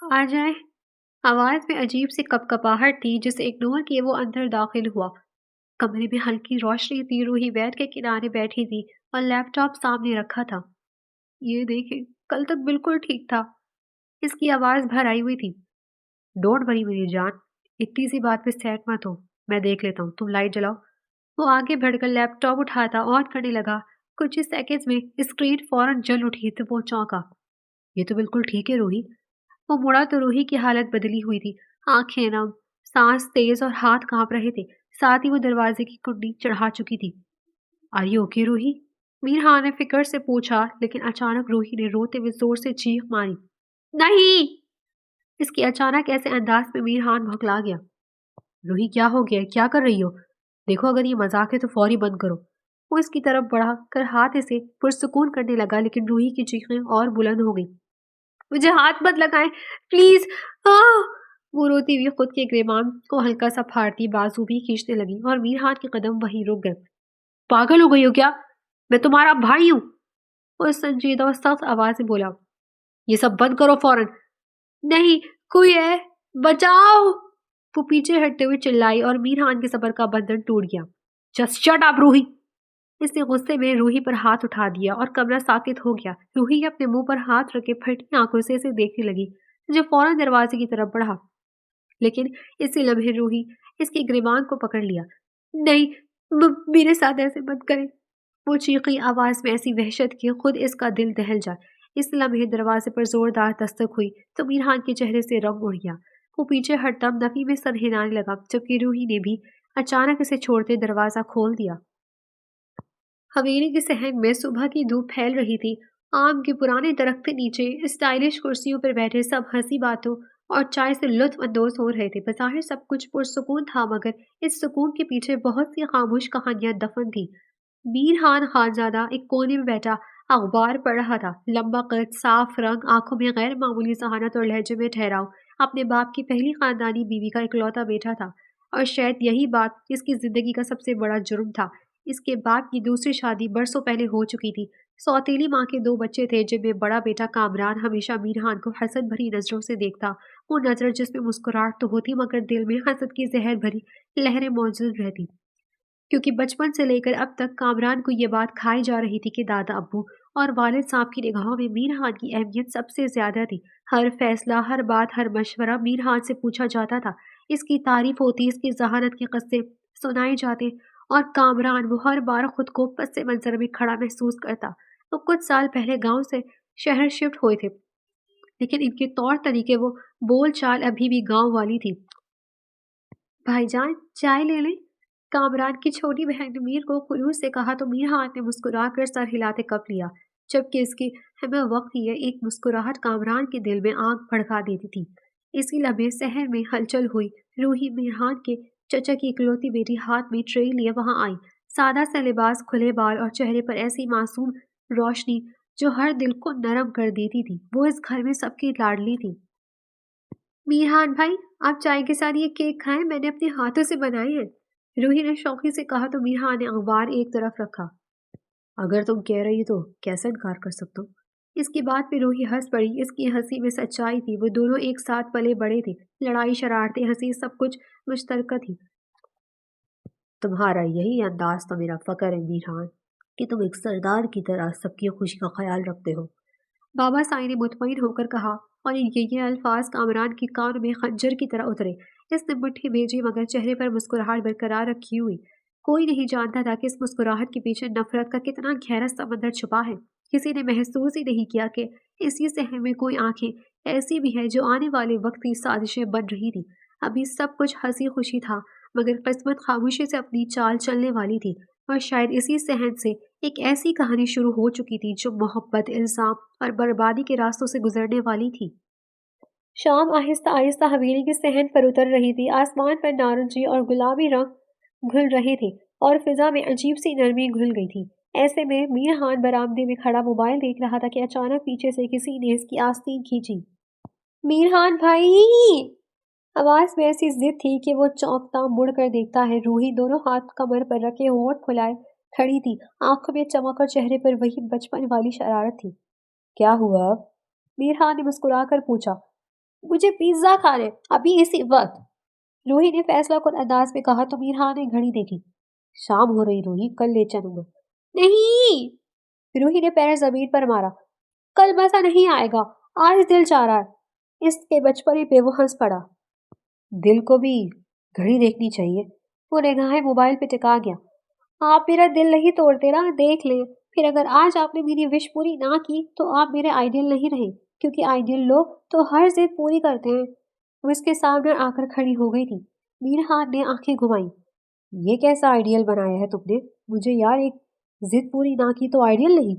आ जाए। आवाज में अजीब सी कपकपाहट थी जिसे इग्नोर किए वो अंदर दाखिल हुआ। कमरे में हल्की रोशनी थी। रूही बेड के किनारे बैठी थी और लैपटॉप सामने रखा था। ये देखें, कल तक बिल्कुल ठीक था। इसकी आवाज भर आई हुई थी। डोंट वरी मेरी जान, इतनी सी बात पे सैड मत हो। मैं देख लेता हूँ, तुम लाइट जलाओ। वो आगे बढ़कर लैपटॉप उठाता ऑन करने लगा। कुछ ही सेकंड्स में स्क्रीन फौरन जल उठी तो वो चौंका। ये तो बिल्कुल ठीक है रूही। वो मुड़ा तो रूही की हालत बदली हुई थी। आंखें नम, सांस तेज और हाथ कांप रहे थे। साथ ही वो दरवाजे की कुंडी चढ़ा चुकी थी। Are you okay Ruhi? Mirha ने फिक्र से पूछा, लेकिन अचानक रूही ने रोते हुए जोर से चीख मारी। नहीं! इसके अचानक ऐसे अंदाज में मीरहान भौंकला गया। रूही क्या हो गया? क्या कर रही हो? देखो अगर ये मजाक है तो फौरी बंद करो। वो इसकी तरफ बढ़ा कर हाथ इसे पुरसुकून करने लगा, लेकिन रूही की चीखें और बुलंद हो गई। मुझे हाथ मत लगाएं, प्लीज। आह! वो रोती हुई खुद के ग्रेमान को हल्का सा फाड़ती बाजू भी खींचने लगी और मीरहान के कदम वहीं रुक गए। पागल हो गई हो क्या? मैं तुम्हारा भाई हूँ। वो संजीदा और सख्त आवाज में बोला। ये सब बंद करो फौरन। नहीं, कोई है, बचाओ! वो पीछे हटते हुए चिल्लाई और मीरहान के सबर का बंधन टूट गया। Just shut up Ruhi! इसने गुस्से में रूही पर हाथ उठा दिया और कमरा साकित हो गया। रूही अपने मुंह पर हाथ रखे फटी आंखों से इसे देखने लगी, जो फौरन दरवाजे की तरफ बढ़ा। लेकिन इसी लम्हे रूही इसके गिरबान को पकड़ लिया। नहीं, मेरे साथ ऐसे मत करें। वो चीखी आवाज में ऐसी वहशत कि खुद इसका दिल दहल जाए। इस लम्हे दरवाजे पर जोरदार दस्तक हुई तो मीरहान के चेहरे से रंग उड़ गया। वो पीछे हटता नफी में सर हिलाने लगा, जबकि रूही ने भी अचानक इसे छोड़ते दरवाजा खोल दिया। हवेली के सहन में सुबह की धूप फैल रही थी। आम के पुराने दरख्त के नीचे स्टाइलिश कुर्सियों पर बैठे सब हंसी बातों और चाय से लुत्फ अंदोज हो रहे थे। बज़ाहिर सब कुछ पुरसुकून था, मगर इस सुकून के पीछे बहुत सी खामोश कहानियां दफन थी। मीरहान खानजादा एक कोने में बैठा अखबार पढ़ रहा था। लंबा कद, साफ रंग, आंखों में गैर मामूली जहानत और लहजे में ठहराव। अपने बाप की पहली खानदानी बीवी का इकलौता बेटा था, और शायद यही बात इसकी जिंदगी का सबसे बड़ा जुर्म था। इसके बाप की दूसरी शादी बरसों पहले हो चुकी थी। सौतेली माँ के दो बच्चे थे, जिनमें बड़ा बेटा कामरान हमेशा मीरहान को हसद भरी नजरों से देखता। वो नजर जिसमें मुस्कुराहट तो होती, मगर दिल में हसद की जहर भरी लहरें मौजूद रहती, क्योंकि बचपन से लेकर अब तक कामरान को ये बात खाई जा रही थी कि दादा अब्बू और वालिद साहब की निगाहों में मीरहान की अहमियत सबसे ज्यादा थी। हर फैसला, हर बात, हर मशवरा मीरहान से पूछा जाता था। इसकी तारीफ होती, इसकी जहानत के किस्से सुनाए जाते, और कामरान वो हर बार खुद को पस मंजर में खड़ा महसूस करता। वो कुछ साल पहले गांव से शहर शिफ्ट हुए थे, लेकिन इनके तौर तरीके, वो बोल चाल अभी भी गांव वाली थी। भाईजान, चाय ले लें? कामरान की छोटी बहन ने मीर को खुलूस से कहा तो मीरहान ने मुस्कुराकर सर हिलाते कप लिया, जबकि इसकी हमें वक्त ही एक मुस्कुराहट कामरान के दिल में आग भड़का देती थी। इसी लम्हे शहर में हलचल हुई। रूही मीरहान के चचा की इकलौती बेटी हाथ में ट्रे लिए वहां आई। सादा सा लिबास, खुले बाल और चेहरे पर ऐसी मासूम रोशनी जो हर दिल को नरम कर देती थी। वो इस घर में सबकी लाडली थी। मीरहान भाई, आप चाय के साथ ये केक खाएं, मैंने अपने हाथों से बनाए हैं। रूही ने शौकी से कहा तो मीरहान ने अखबार एक तरफ रखा। अगर तुम कह रही तो कैसे इनकार कर सकता हूँ? इसकी बात पे रूही हंस पड़ी। इसकी हंसी में सच्चाई थी। वो दोनों एक साथ पले बड़े थे। लड़ाई, शरारतें, हंसी, सब कुछ मुश्तरका थी। तुम्हारा यही अंदाज तो मेरा फकर है मीरहान, कि तुम एक सरदार की तरह सबकी खुशी का ख्याल रखते हो। बाबा साईं ने मुतमईन होकर कहा, और ये अल्फाज कामरान के कान में खंजर की तरह उतरे। इसने मुट्ठी भेजी, मगर चेहरे पर मुस्कुराहट बरकरार रखी हुई। कोई नहीं जानता था कि इस मुस्कुराहट के पीछे नफरत का कितना गहरा समंदर छुपा है। किसी ने महसूस ही नहीं किया कि इसी सहम में कोई आंखें ऐसी भी है जो आने वाले वक्त की साजिशें बन रही थी। अभी सब कुछ हंसी खुशी था, मगर किस्मत खामोशी से अपनी चाल चलने वाली थी, और शायद इसी सहन से एक ऐसी कहानी शुरू हो चुकी थी जो मोहब्बत, इल्जाम और बर्बादी के रास्तों से गुजरने वाली थी। शाम आहिस्ता आहिस्ता हवेली के सहन पर उतर रही थी। आसमान पर नारंगी और गुलाबी रंग घुल रहे थे, और फिजा में अजीब सी नरमी घुल गई थी। ऐसे में मीरहान बरामदे में खड़ा मोबाइल देख रहा था कि अचानक पीछे से किसी ने इसकी आस्तीन खींची। मीरहान भाई! आवाज में ऐसी जिद थी कि वो चौंकता मुड़ कर देखता है। रूही दोनों हाथ कमर पर रखे होंठ फुलाए खड़ी थी। आंखों में चमक और चेहरे पर वही बचपन वाली शरारत थी। क्या हुआ अब? मीरहान ने मुस्कुराकर पूछा। مجھے پیزا کھانا ہے ابھی اسی وقت، روہی نے فیصلہ کن انداز میں کہا تو میرہان نے گھڑی دیکھی۔ شام ہو رہی روہی، کل لے چلوں گا۔ نہیں، روہی نے پیر زمین پر مارا۔ کل مزہ نہیں آئے گا، آج دل چاہ رہا ہے۔ اس کے بچپنے پہ وہ ہنس پڑا۔ دل کو بھی گھڑی دیکھنی چاہیے۔ وہ نگاہیں موبائل پہ ٹکا گیا۔ آپ میرا دل نہیں توڑتے نا، دیکھ لیں۔ پھر اگر آج آپ نے میری وش پوری نہ کی تو آپ میرے آئیڈیل نہیں رہے، کیونکہ آئیڈیل لوگ تو ہر ضد پوری کرتے ہیں۔ وہ اس کے سامنے آ کر کھڑی ہو گئی تھی۔ میرہان نے آنکھیں گھمائیں۔ یہ کیسا آئیڈیل بنایا ہے تم نے؟ مجھے یار، ایک ضد پوری نہ کی تو آئیڈیل نہیں؟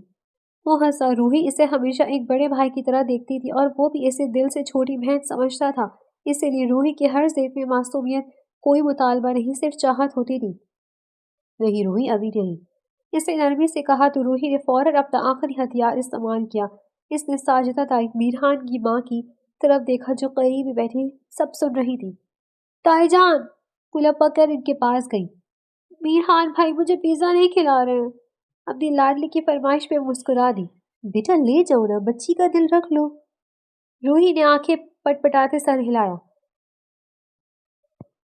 وہ ہنسا۔ روحی اسے ہمیشہ ایک بڑے بھائی کی طرح دیکھتی تھی اور وہ بھی اسے دل سے چھوٹی بہن سمجھتا تھا، اسی لیے روحی کے ہر ضد میں معصومیت، کوئی مطالبہ نہیں، صرف چاہت ہوتی تھی۔ نہیں روحی، ابھی نہیں، اس نے نرمی سے کہا تو روحی نے فوراً اپنا آخری ہتھیار استعمال کیا۔ اس نے ساجدہ تائی میرہان کی ماں کی طرف دیکھا جو قریب ہی بیٹھی سب سن رہی تھی۔ تائی جان، وہ لپک کر ان کے پاس گئی۔ میرہان بھائی مجھے پیزا نہیں کھلا رہے ہیں۔ اپنی لاڈلی کی فرمائش پہ مسکرا دی۔ بیٹا لے جاؤ نا، بچی کا دل رکھ لو۔ روحی نے آنکھیں پٹ پٹاتے سر ہلایا۔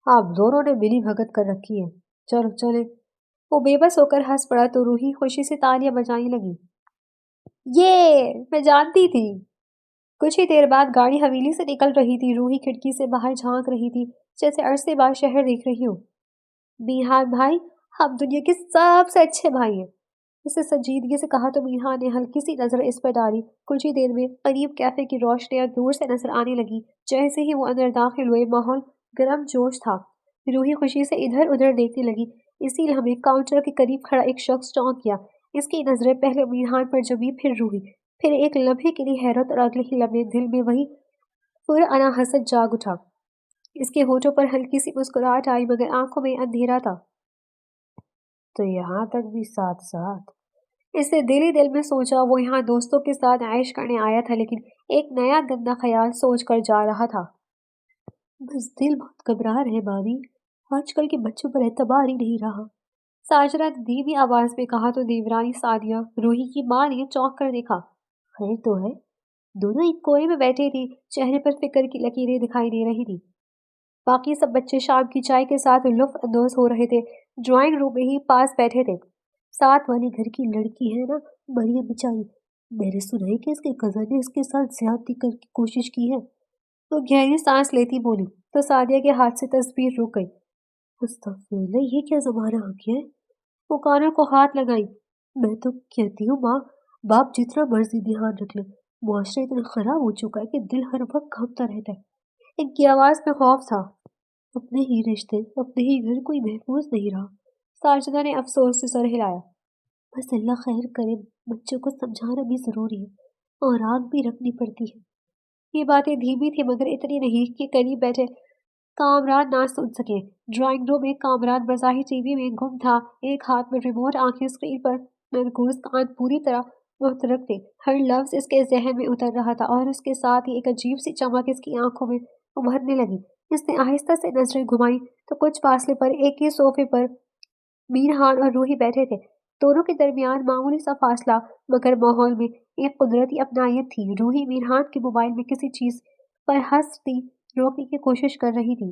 آپ دونوں نے ملی بھگت کر رکھی ہے، چلو چلے۔ وہ بے بس ہو کر ہنس پڑا تو روحی خوشی سے تالیاں بجانے لگی۔ یہ میں جانتی تھی۔ کچھ ہی دیر بعد گاڑی حویلی سے نکل رہی تھی۔ روحی کھڑکی سے باہر جھانک رہی تھی جیسے عرصے بعد شہر دیکھ رہی ہو۔ میرہان بھائی، ہم دنیا کے سب سے اچھے بھائی ہیں، اسے سنجیدگی سے کہا تو میرہان نے ہلکی سی نظر اس پر ڈالی۔ کچھ ہی دیر میں قریب کیفے کی روشنیاں دور سے نظر آنے لگی۔ جیسے ہی وہ اندر داخل ہوئے ماحول گرم جوش تھا۔ روحی خوشی سے ادھر ادھر دیکھنے لگی۔ اسی لمحے کاؤنٹر کے قریب کھڑا ایک شخص چونک گیا۔ اس کی نظریں پہلے میرہان پر جمی، پھر روحی، پھر ایک لمحے کے لیے حیرت، اور اگلے ہی لمحے دل میں وہی پرانا حسد جاگ اٹھا۔ اس کے ہونٹوں پر ہلکی سی مسکراہٹ آئی مگر آنکھوں میں اندھیرا تھا۔ تو یہاں تک بھی ساتھ ساتھ، اس نے دل ہی دل میں سوچا۔ وہ یہاں دوستوں کے ساتھ عیش کرنے آیا تھا، لیکن ایک نیا گندا خیال سوچ کر جا رہا تھا۔ بس دل بہت گھبرا رہے بابی، آج کل کے بچوں پر اعتبار ہی نہیں رہا، ساجرہ نے دھیمی آواز میں کہا تو دیورانی سعدیہ، روحی کی ماں نے چونک کر دیکھا۔ خیر تو ہے؟ دونوں ایک کونے میں بیٹھے تھی، چہرے پر فکر کی لکیریں دکھائی دے رہی تھی۔ باقی سب بچے شام کی چائے کے ساتھ لطف اندوز ہو رہے تھے، ڈرائنگ روم میں ہی پاس بیٹھے تھے۔ ساتھ والی گھر کی لڑکی ہے نا مریم بیچاری، میں نے سنا ہے کہ اس کے کزن نے اس کے ساتھ زیادتی کر کی کوشش کی ہے۔ وہ گہری سانس لیتی بولی تو سعدیہ کے ہاتھ سے تصویر رک گئی۔ استغفراللہ، یہ کیا زمانہ آ گیا ہے؟ وہ کانوں کو ہاتھ لگائی۔ میں تو کہتی ہوں ماں باپ جتنا مرضی دھیان رکھ لے، معاشرہ اتنا خراب ہو چکا ہے کہ دل ہر وقت کانپتا رہتا ہے۔ ان کی آواز میں خوف تھا۔ اپنے ہی رشتے، اپنے ہی گھر، کوئی محفوظ نہیں رہا۔ ساجدہ نے افسوس سے سر ہلایا۔ بس اللہ خیر کرے، بچوں کو سمجھانا بھی ضروری ہے اور آنکھ بھی رکھنی پڑتی ہے۔ یہ باتیں دھیمی تھی مگر اتنی نہیں کہ قریب بیٹھے کامران نہ سن سکے۔ ڈرائنگ روم میں کامران بظاہر ٹی وی میں گم تھا، ایک ہاتھ میں ریموٹ، آنکھیں اسکرین پر مرکوز، کان پوری طرح متحرک تھے۔ ہر لفظ اس کے ذہن میں اتر رہا تھا اور اس کے ساتھ ہی ایک عجیب سی چمک اس کی آنکھوں میں ابھرنے لگی۔ اس نے آہستہ سے نظریں گھمائیں تو کچھ فاصلے پر ایک ہی صوفے پر میرہان اور روحی بیٹھے تھے۔ دونوں کے درمیان معمولی سا فاصلہ مگر ماحول میں ایک قدرتی اپنائیت تھی۔ روحی میرہان کے موبائل میں کسی چیز پر ہنستی روکنے کی کوشش کر رہی تھی۔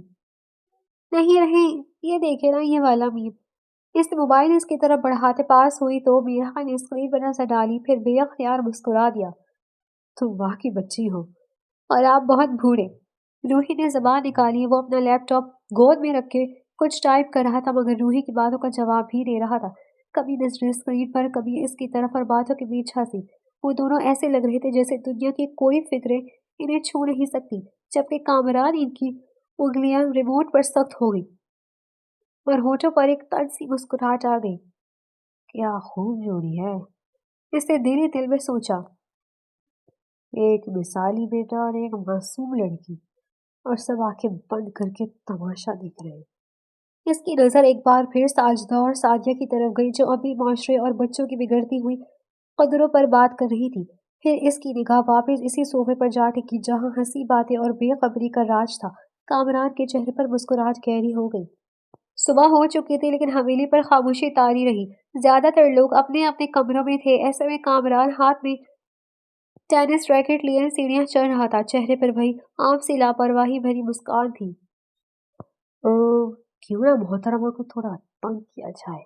نہیں رہیں، یہ دیکھے نا یہ والا میم۔ اس نے موبائل اس کی طرف بڑھاتے پاس ہوئی تو میرہان نے اسکرین پر نظر ڈالی، پھر بے اختیار مسکرا دیا۔ تم واقعی بچی ہو اور آپ بہت بوڑھے۔ روحی نے زبان نکالی۔ وہ اپنا لیپ ٹاپ گود میں رکھ کے کچھ ٹائپ کر رہا تھا مگر روحی کی باتوں کا جواب بھی دے رہا تھا، کبھی نظریں اسکرین پر، کبھی اس کی طرف، اور باتوں کے بیچ ہنسی۔ وہ دونوں ایسے لگ رہے تھے جیسے دنیا کی کوئی فکریں انہیں چھو نہیں سکتی، جبکہ کامران ان کی انگلیاں ریموٹ پر سخت ہو گئی اور ہونٹوں پر ایک طنز سی مسکراہٹ آ گئی۔ کیا خوب جوڑی ہے، اس نے دل ہی دل میں سوچا۔ ایک مثالی بیٹا اور ایک معصوم لڑکی، اور سب آنکھیں بند کر کے تماشا دیکھ رہے ہیں۔ اس کی نظر ایک بار پھر ساجدہ اور سعدیہ کی طرف گئی جو ابھی معاشرے اور بچوں کی بگڑتی ہوئی قدروں پر بات کر رہی تھی۔ پھر اس کی نگاہ واپس اسی صوفے پر جا ٹکی جہاں ہنسی باتیں اور بے خبری کا راج تھا۔ کامران کے چہرے پر مسکراہٹ گہری ہو گئی۔ صبح ہو چکی تھی لیکن حویلی پر خاموشی طاری رہی۔ زیادہ تر لوگ اپنے اپنے کمروں میں تھے۔ ایسے میں کامران ہاتھ میں टेनिस रैकेट लिए सीढ़ियां चढ़ रहा था। चेहरे पर वही आम सी लापरवाही भरी मुस्कान थी। क्यों ना मोहतरमा को थोड़ा तंग किया जाए।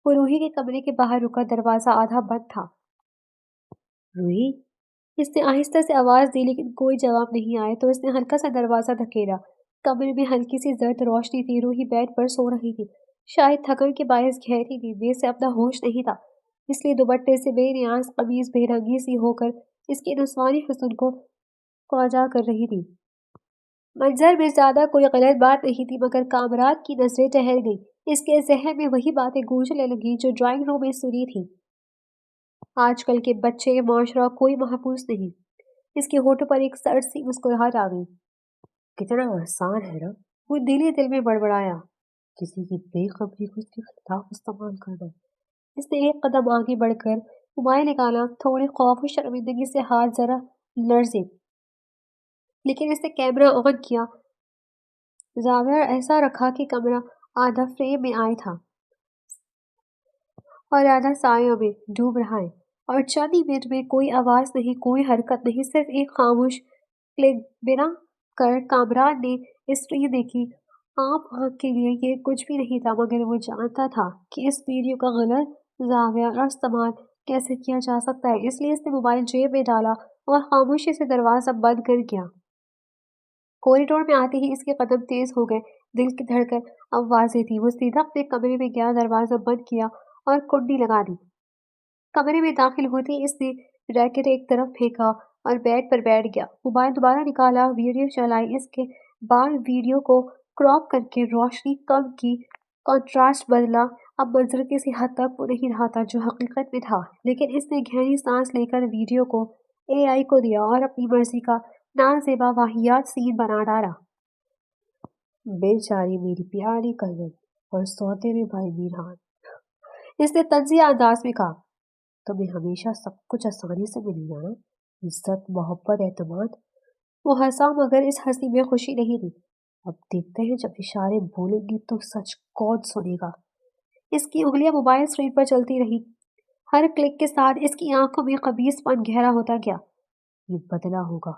वो रूही के कमरे के बाहर रुका, दरवाजा आधा बंद था। रूही, इसने आहिस्ता से आवाज दी लेकिन कोई जवाब नहीं आया तो इसने हल्का सा दरवाजा धकेला। कमरे में हल्की सी जर्द रोशनी थी। रूही बेड पर सो रही थी। शायद थकन के बायस गहरी नींद में से अपना होश नहीं था, इसलिए दुपट्टे से बेनियाज कमीज बेरंगी सी होकर इसके नस्वानी हुस्न को ताजा कर रही थी। मंजर में ज्यादा कोई गलत बात नहीं थी, मगर कामरान की नजरें टहल गई। इसके जहन में वही बातें गूंजने लगी जो ड्राइंग रूम में सुनी थी। आजकल के बच्चे, माशरा, कोई महफूज नहीं। इसके होठों पर एक सर्द सी मुस्कुराहट आ गई। कितना आसान है ना, वो दिल में बड़बड़ाया, किसी की बेखबरी को उसके खिलाफ इस्तेमाल करना। इसने एक कदम आगे बढ़कर मोबाइल निकाला। थोड़े खौफ और शर्मिंदगी से हाथ जरा लर्जे, लेकिन इसने कैमरा ऑन किया। जाविया ऐसा रखा कि कमरा आधा फ्रेम में आया था और आधा सायों में डूब रहा है। और चंद ही मिनट में कोई आवाज नहीं, कोई हरकत नहीं, सिर्फ एक खामोश क्लिक। बिना कर कामरान ने स्क्रीन देखी। आम आँख के लिए ये कुछ भी नहीं था, मगर वो जानता था कि इस वीडियो का गलत जाविया और इस्तेमाल कैसे किया जा सकता है। इसलिए इसने मोबाइल जेब में डाला और खामोशी से दरवाजा बंद कर गया। कॉरिडोर में आते ही इसके कदम तेज हो गए। दिल की धड़कन अब वाजे थी। वो सीधा अपने कमरे में गया, दरवाजा बंद किया और कुंडी लगा दी। कमरे में दाखिल होते ही इसने रैकेट एक तरफ फेंका और बेड पर बैठ गया। मोबाइल दोबारा निकाला, वीडियो चलाई। इसके बाद वीडियो को क्रॉप करके रोशनी कम की, कंट्रास्ट बदला। अब मंजर किसी हद तक वो नहीं रहा था जो हकीकत में था, लेकिन इसने गहरी सांस लेकर वीडियो को एआई को दिया और अपनी मर्जी का नाजेबा वाहियात सीन बना डाला। बेचारी मेरी प्यारी कजन और सौतेले भाई मीरहान, इसने तंजिया अंदाज में कहा। तुम्हें हमेशा सब कुछ आसानी से मिलेगा ना, इज्जत, मोहब्बत, एतमाद। वो हंसा, मगर इस हंसी में खुशी नहीं थी। अब देखते हैं जब इशारे बोलेंगी तो सच कौन सुनेगा। इसकी उंगलियां मोबाइल स्क्रीन पर चलती रही। हर क्लिक के साथ इसकी आंखों में खबीसपन गहरा होता गया। ये बदला होगा,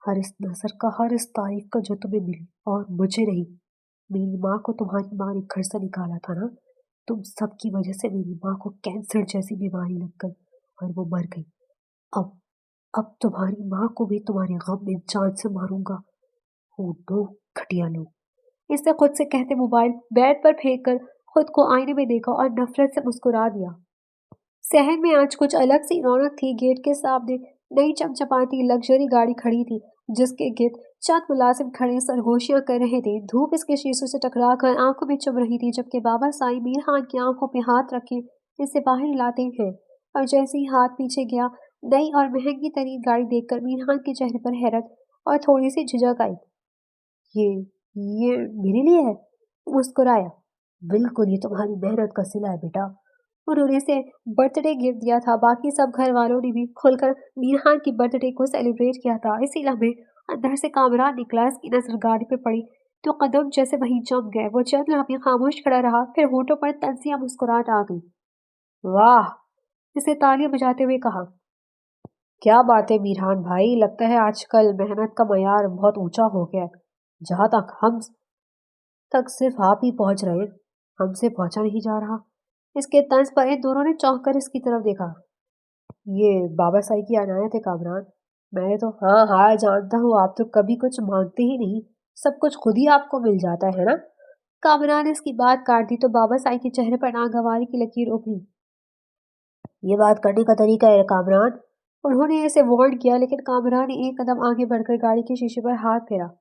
हर इस नजर का, हर इस तारीफ का जो तुम्हें मिली, और मुझे नहीं। मेरी माँ को तुम्हारी माँ ने घर से निकाला था ना, तुम सबकी वजह से मेरी माँ को कैंसर जैसी बीमारी लग गई और वो मर गई। अब अब तुम्हारी माँ को भी तुम्हारे गम में जान से मारूंगा। ओ नो, घटिया लोग। इसने खुद से कहते मोबाइल बेड पर फेंक कर खुद को आईने में देखा और नफरत से मुस्कुरा दिया। शहर में आज कुछ अलग सी रौनक थी। गेट के सामने नई चमचमाती लग्जरी गाड़ी खड़ी थी, जिसके गिर्द चंद मुलाजिम खड़े सरगोशियां कर रहे थे। धूप इसके शीशों से टकरा कर आंखों में चुभ रही थी, जबकि बाबा साईं मीरहान की आंखों पे हाथ रखे इसे बाहर लाते हैं। और जैसे ही हाथ पीछे गया, नई और महंगी तरीन गाड़ी देखकर मीरहान के चेहरे पर हैरत और थोड़ी सी झिझक आई। ये ये मेरे लिए है? मुस्कुराया। बिल्कुल, ये तुम्हारी मेहनत का सिला है बेटा। उन्होंने इसे बर्थडे गिफ्ट दिया था। बाकी सब घर वालों ने भी खुलकर मीरहान की बर्थडे को सेलिब्रेट किया था। इसी लम्हे अंदर से कामरान निकला। इसकी नजर गाड़ी पे पड़ी तो कदम जैसे वहीं जम गए। वो चंद लम्हे खामोश खड़ा रहा, फिर होठों पर तंजिया मुस्कुराहट आ गई। वाह, इसे तालियां बजाते हुए कहा। क्या बात है मीरहान भाई, लगता है आजकल मेहनत का मयार बहुत ऊंचा हो गया है। जहां तक हम तक सिर्फ आप ही पहुंच रहे हैं, हमसे पहुंचा नहीं जा रहा। इसके तंज पर इन दोनों ने चौंक कर इसकी तरफ देखा। ये बाबा साई की अनायत है कामरान। मैंने तो हाँ हाँ जानता हूँ, आप तो कभी कुछ मांगते ही नहीं, सब कुछ खुद ही आपको मिल जाता है ना। कामरान ने इसकी बात काट दी तो बाबा साई के चेहरे पर नागवारी की लकीर उभरी। ये बात करने का तरीका है कामरान। उन्होंने इसे वार्न किया, लेकिन कामरान ने एक कदम आगे बढ़कर गाड़ी के शीशे पर हाथ फेरा।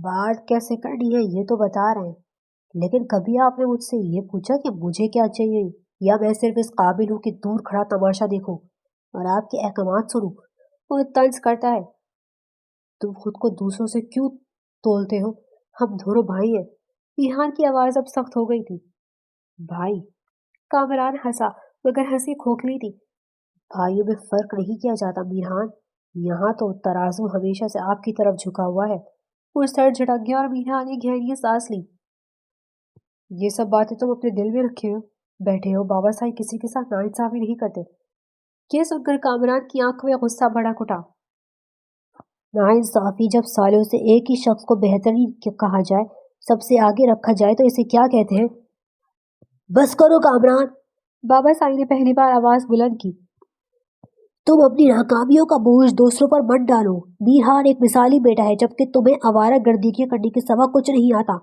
बात कैसे करनी है ये तो बता रहे हैं, लेकिन कभी आपने मुझसे ये पूछा कि मुझे क्या चाहिए, या मैं सिर्फ इस काबिल हूँ कि दूर खड़ा तमाशा देखूं और आपके अहकामात सुनूं? वो तंज करता है। तुम खुद को दूसरों से क्यों तोलते हो? हम दोनों भाई हैं। ईहान की आवाज अब सख्त हो गई थी। भाई? कामरान हंसा, मगर हंसी खोखली थी। भाइयों में फर्क नहीं किया जाता मीरहान। यहाँ तो तराजू हमेशा से आपकी तरफ झुका हुआ है। वो सर झटक गया और मीरहान ने गहरी सांस ली। ये सब बातें तुम अपने दिल में रखे हो बैठे हो। बाबा साईं किसी के साथ नाइंसाफी नहीं करते। یہ سن کر کامران کی آنکھوں میں غصہ بھڑک اٹھا۔ ناانصافی، جب سالوں سے ایک ہی شخص کو بہترین کہا جائے، سب سے آگے رکھا جائے، تو اسے کیا کہتے ہیں؟ بس کرو کامران، بابا سائی نے پہلی بار آواز بلند کی۔ تم اپنی ناکامیوں کا بوجھ دوسروں پر مت ڈالو۔ میرحان ایک مثالی بیٹا ہے، جبکہ تمہیں آوارہ گردی کرنے کے سوا کچھ نہیں آتا۔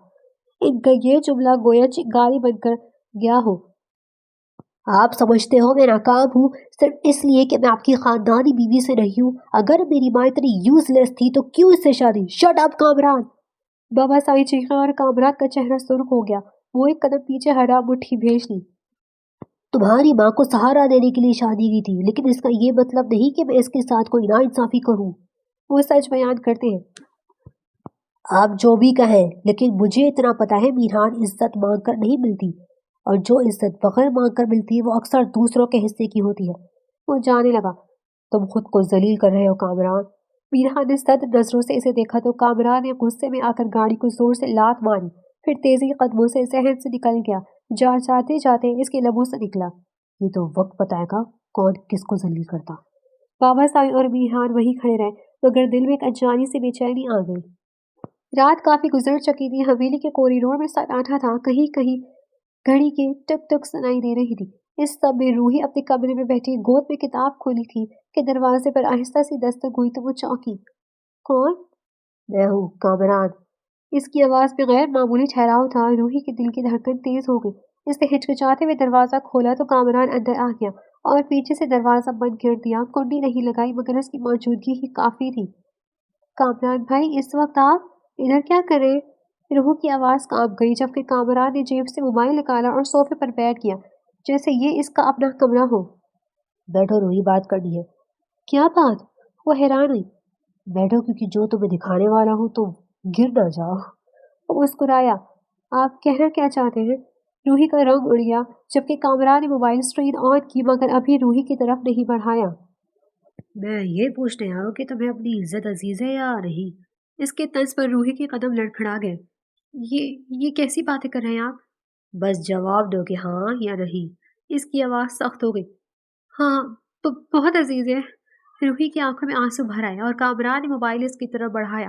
ان کا یہ جملہ گویا چنگاری بن کر گیا ہو۔ آپ سمجھتے ہو میں ناکام ہوں صرف اس لیے کہ میں آپ کی خاندانی بیوی سے نہیں ہوں؟ اگر میری ماں اتنی یوز لیس تھی تو کیوں اس سے شادی؟ Shut up Kamran! بابا سائی چیخا اور کامران کا چہرہ سرخ ہو گیا۔ وہ ایک قدم پیچھے ہٹا، مٹھی بھیج لی۔ تمہاری ماں کو سہارا دینے کے لیے شادی کی تھی، لیکن اس کا یہ مطلب نہیں کہ میں اس کے ساتھ کوئی ناانصافی کروں۔ وہ سچ بیان کرتے ہیں۔ آپ جو بھی کہیں، لیکن مجھے اتنا پتا ہے میرحان عزت مانگ کر نہیں ملتی، اور جو عزت بغیر مانگ کر ملتی ہے وہ اکثر دوسروں کے حصے کی ہوتی ہے۔ وہ جانے لگا۔ تم خود کو ذلیل کر رہے ہو کامران۔ میرحان نے سخت نظروں سے اسے دیکھا تو کامران نے غصے میں آ کر گاڑی کو زور سے لات ماری، پھر تیزی قدموں سے ذہن سے نکل گیا۔ جاتے جاتے اس کے لبوں سے نکلا، یہ تو وقت بتائے گا کون کس کو ذلیل کرتا۔ بابا سائی اور میرحان وہیں کھڑے رہے، مگر دل میں ایک انجانی سی بے چینی آ گئی۔ رات کافی گزر چکی تھی۔ حویلی کے کوریڈور میں سناٹا تھا، کہیں کہیں گھڑی کی ٹک ٹک سنائی دے رہی تھی۔ اس سب میں روحی اپنے کمرے میں بیٹھی گود میں کتاب کھولی تھی کہ دروازے پر آہستہ سی دستک ہوئی تو وہ چونکی۔ کون؟ میں ہوں، کامران۔ اس کی آواز میں غیر معمولی ٹھہراؤ تھا۔ روحی کے دل کی دھڑکن تیز ہو گئی۔ اس نے ہچکچاتے ہوئے دروازہ کھولا تو کامران اندر آ گیا اور پیچھے سے دروازہ بند کر دیا۔ کنڈی نہیں لگائی، مگر اس کی موجودگی ہی کافی تھی۔ کامران بھائی، اس وقت آپ ادھر کیا کریں؟ روح کی آواز کانپ گئی، جبکہ کامران نے جیب سے موبائل نکالا اور صوفے پر بیٹھ گیا، جیسے یہ اس کا اپنا کمرہ ہو۔ بیٹھو روحی، بات کرنی ہے۔ کیا بات؟ وہ حیران ہوئی۔ بیٹھو، کیونکہ جو تمہیں دکھانے والا ہوں تو گر نہ جاؤ۔ وہ مسکرایا۔ آپ کہنا کیا چاہتے ہیں؟ روحی کا رنگ اڑ گیا، جبکہ کامران نے موبائل اسکرین آن کی، مگر ابھی روحی کی طرف نہیں بڑھایا۔ میں یہ پوچھنے آیا ہوں کہ تمہیں اپنی عزت عزیز ہے یا نہیں؟ اس کے طنز پر روحی کے قدم لڑکھڑا گئے۔ یہ کیسی باتیں کر رہے ہیں آپ؟ بس جواب دو کہ ہاں یا نہیں۔ اس کی آواز سخت ہو گئی۔ ہاں، بہت عزیز ہے۔ روحی کی آنکھوں میں آنسو بھر آئے اور کامران نے موبائل اس کی طرف بڑھایا۔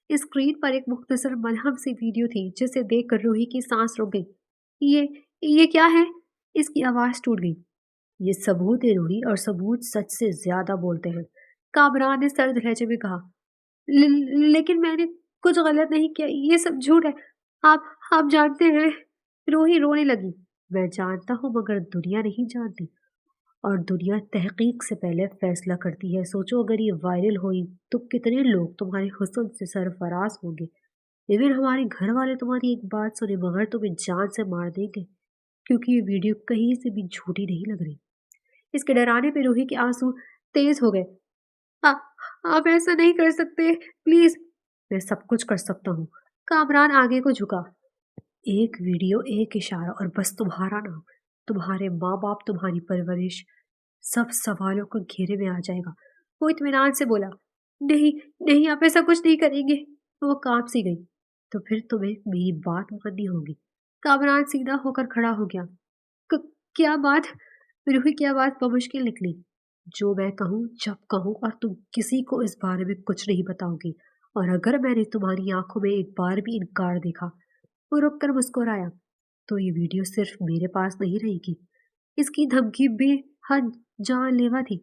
اسکرین پر ایک مختصر ملہم سی ویڈیو تھی، جسے دیکھ کر روحی کی سانس رک گئی۔ یہ کیا ہے؟ اس کی آواز ٹوٹ گئی۔ یہ ثبوت ہے روحی، اور ثبوت سچ سے زیادہ بولتے ہیں۔ کامران نے سرد لہجے میں کہا۔ لیکن میں نے کچھ غلط نہیں کیا، یہ سب جھوٹ ہے۔ آپ جانتے ہیں۔ روحی رونے لگی۔ میں جانتا ہوں، مگر دنیا نہیں جانتی، اور دنیا تحقیق سے پہلے فیصلہ کرتی ہے۔ سوچو، اگر یہ وائرل ہوئی تو کتنے لوگ تمہارے حسن سے سرفراز ہوں گے۔ ایون ہمارے گھر والے تمہاری ایک بات سنے بغیر تمہیں جان سے مار دیں گے، کیونکہ یہ ویڈیو کہیں سے بھی جھوٹی نہیں لگ رہی۔ اس کے ڈرانے پہ روحی کے آنسو تیز ہو گئے۔ آپ ایسا نہیں کر سکتے، پلیز۔ میں سب کچھ کر سکتا ہوں۔ کامران آگے کو جھکا۔ ایک ویڈیو، ایک اشارہ، اور بس تمہارا نام، تمہارے ماں باپ، تمہاری پرورش، سب سوالوں کو گھیرے میں آ جائے گا۔ وہ اطمینان سے بولا۔ نہیں، آپ ایسا کچھ نہیں کریں گے۔ وہ کانپ سی گئی۔ تو پھر تمہیں میری بات ماننی ہوگی۔ کامران سیدھا ہو کر کھڑا ہو گیا۔ کیا بات؟ روحی کی آواز بمشکل نکلی۔ جو میں کہوں، جب کہوں، اور تم کسی کو اس بارے میں کچھ نہیں بتاؤ گی، اور اگر میں نے تمہاری آنکھوں میں ایک بار بھی انکار دیکھا۔ وہ رک کر مسکرایا۔ تو یہ ویڈیو صرف میرے پاس نہیں رہے گی۔ اس کی دھمکی بے حد جان لیوا تھی۔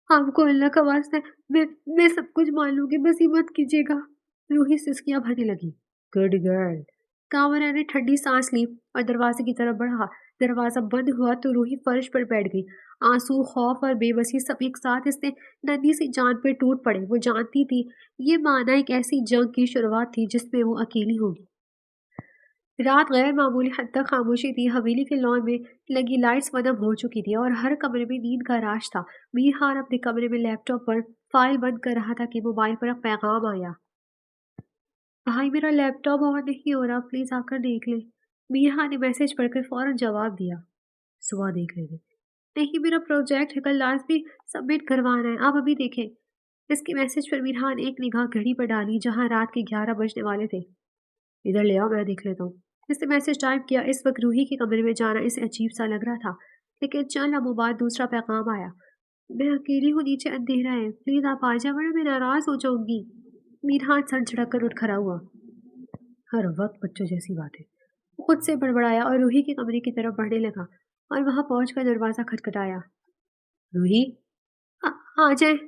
آپ کو اللہ کا واسطہ ہے، میں سب کچھ مان لوں گی، بس یہ مت کیجیے گا۔ روحی سسکیاں بھرنے لگی۔ Good girl. کامران نے ٹھنڈی سانس لی اور دروازے کی طرف بڑھا۔ دروازہ بند ہوا تو روحی فرش پر بیٹھ گئی۔ آنسو، خوف اور بے بسی سب ایک ساتھ اس نے ننھی سی جان پہ ٹوٹ پڑے۔ وہ جانتی تھی یہ مانا ایک ایسی جنگ کی شروعات تھی جس میں وہ اکیلی ہوگی۔ رات غیر معمولی حد تک خاموشی تھی۔ حویلی کے لان میں لگی لائٹس مدھم ہو چکی تھی اور ہر کمرے میں نیند کا راج تھا۔ میرحان اپنے کمرے میں لیپ ٹاپ پر فائل بند کر رہا تھا کہ موبائل پر ایک پیغام آیا۔ بھائی، میرا لیپ ٹاپ آن نہیں ہو رہا، پلیز آ کر دیکھ لیں۔ میرحان نے میسج پڑھ کر فوراً جواب دیا۔ صبح دیکھ لیں گے۔ نہیں، میرا پروجیکٹ ہے، کل لازمی سبمٹ کروانا ہے، آپ ابھی دیکھیں۔ اس کے میسج پر میرحان ایک نگاہ گھڑی پر ڈالی جہاں رات کے 11 بجنے والے تھے۔ ادھر لے آؤ، میں دیکھ لیتا ہوں۔ اس نے میسج ٹائپ کیا۔ اس وقت روحی کے کمرے میں جانا اسے عجیب سا لگ رہا تھا، لیکن چند لمحوں بعد دوسرا پیغام آیا۔ मैं अकेली हूँ, नीचे अंधेरा है, प्लीज आप आ जाए वरना मैं नाराज हो जाऊंगी। मीरहान सर झटक कर उठ खड़ा हुआ। हर वक्त बच्चों जैसी बातें। वो खुद से बड़बड़ाया और रूही के कमरे की तरफ बढ़ने लगा और वहां पहुंचकर दरवाजा खटखटाया। रूही। आ, आ जाए।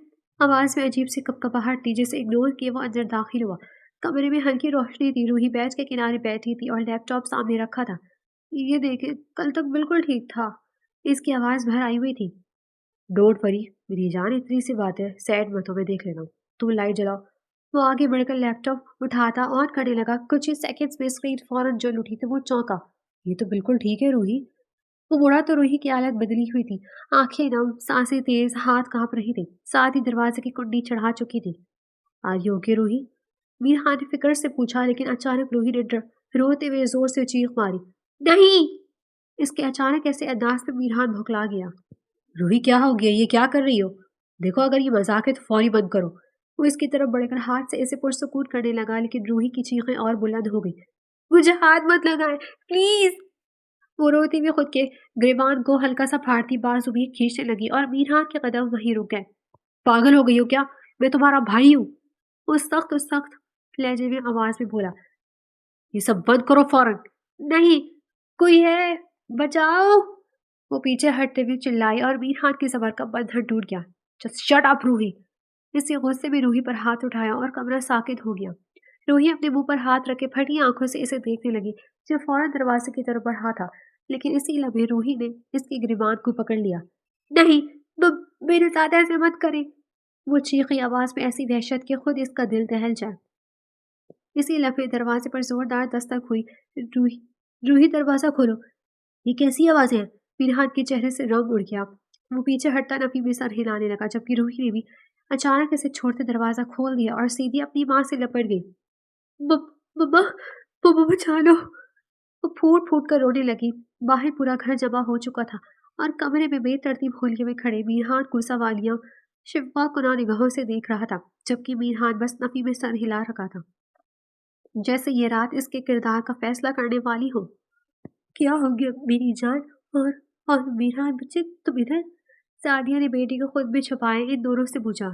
आवाज में अजीब सी कपकपाहट थी जिसे इग्नोर किए वो अंदर दाखिल हुआ। कमरे में हल्की रोशनी थी। रूही बेंच के किनारे बैठी थी और लैपटॉप सामने रखा था। ये देखे, कल तक बिल्कुल ठीक था। इसकी आवाज बाहर आई हुई थी। डोंट वरी मेरी जान, इतनी सी बात है, सैड मत हो, मैं देख लेना। तुम लाइट जलाओ। वो आगे बढ़कर लैपटॉप उठाता ऑन करने लगा। कुछ ही सेकंड्स में स्क्रीन फौरन जल उठी तो वो चौंका। ये तो बिल्कुल ठीक है रूही। वो मुड़ा तो रूही की हालत बदली हुई थी। आंखें नम, सांसें तेज, हाथ कांप रही थी। साथ ही दरवाजे की कुंडी चढ़ा चुकी थी। Are you okay Ruhi? Mirhan ने फिक्र से पूछा, लेकिन अचानक रूही ने रोते हुए जोर से चीख मारी। नहीं! इसके अचानक ऐसे अंदाज में मीरहान भुखला गया। रूही क्या हो गया, ये क्या कर रही हो? देखो अगर ये मजाक है तो फौरी बंद करो। वो इसकी तरफ बढ़कर हाथ से ऐसे पुरसुकून करने लगा, लेकिन रूही की चीखें और बुलंद हो गई। मुझे हाथ मत लगाए, प्लीज! वो रोती हुई खुद के गिरबान को हल्का सा फाड़ती बाजू भी खींचने लगी और मीरहान के कदम वहीं रुक गए। पागल हो गई हो क्या? मैं तुम्हारा भाई हूँ। वो सख्त लहजे में आवाज में बोला। ये सब बंद करो फौरन। नहीं, कोई है, बचाओ! वो पीछे हटते हुए चिल्लाई और मीरहान की जबर का बंधन टूट गया। Just shut up Ruhi. इसके गुस्से में रूही पर हाथ उठाया और कमरा साकित हो गया। रूही अपने मुंह पर हाथ रखे फटी आंखों से इसे देखने लगी, जो फौरन दरवाजे की तरफ बढ़ा था, लेकिन इसी लम्हे रूही ने इसकी गिरबान को पकड़ लिया। नहीं, मेरे साथ ऐसे मत करें! वो चीखी आवाज में ऐसी वहशत कि खुद इसका दिल दहल जाए। इसी लम्हे दरवाजे पर जोरदार दस्तक हुई। रूही रूही दरवाजा खोलो! ये कैसी आवाज है? फिरहाद के चेहरे से रंग उड़ गया। वो पीछे हटता नफी में सर हिलाने लगा, जबकि रूही ने भी अचानक इसे छोड़ते दरवाजा खोल दिया और सीधी अपनी माँ से लपट गई। मम्मा, मम्मा बचा लो! वो फूट फूट कर रोने लगी। बाहर पूरा घर जमा हो चुका था और कमरे में बेतरतीब होलिये में खड़े मीरहान को सवालिया शिफा कुना निगाहों से देख रहा था, जबकि मीरहान बस नफी में सर हिला रखा था, जैसे ये रात इसके किरदार का फैसला करने वाली हो। क्या हो गया मेरी जान? और और मीरहान बच्चे, तुम इधर? सादिया ने बेटी को खुद में छुपाए इन दोनों से पूछा।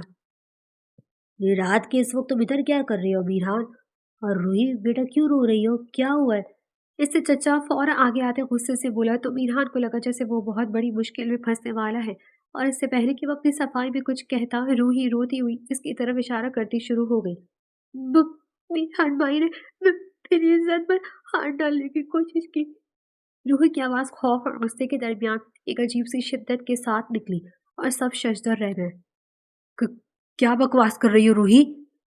ये रात के इस वक्त तुम इधर क्या कर रही हो मीरहान? और रूही बेटा क्यों रो रही हो, क्या हुआ है? इससे चचा फौरन आगे आते गुस्से से बोला तो मीरहान को लगा जैसे वो बहुत बड़ी मुश्किल में फंसने वाला है, और इससे पहले कि वो अपनी सफाई में कुछ कहता, रूही रोती हुई इसकी तरफ इशारा करती शुरू हो गई। मीरहान भाई ने मेरी इज्जत पर हाथ डालने की कोशिश की। रूही की आवाज खौफ और गुस्से के दरमियान एक अजीब सी शिद्दत के साथ निकली और सब शशदर रह गए। क- क्या बकवास कर रही हो रूही?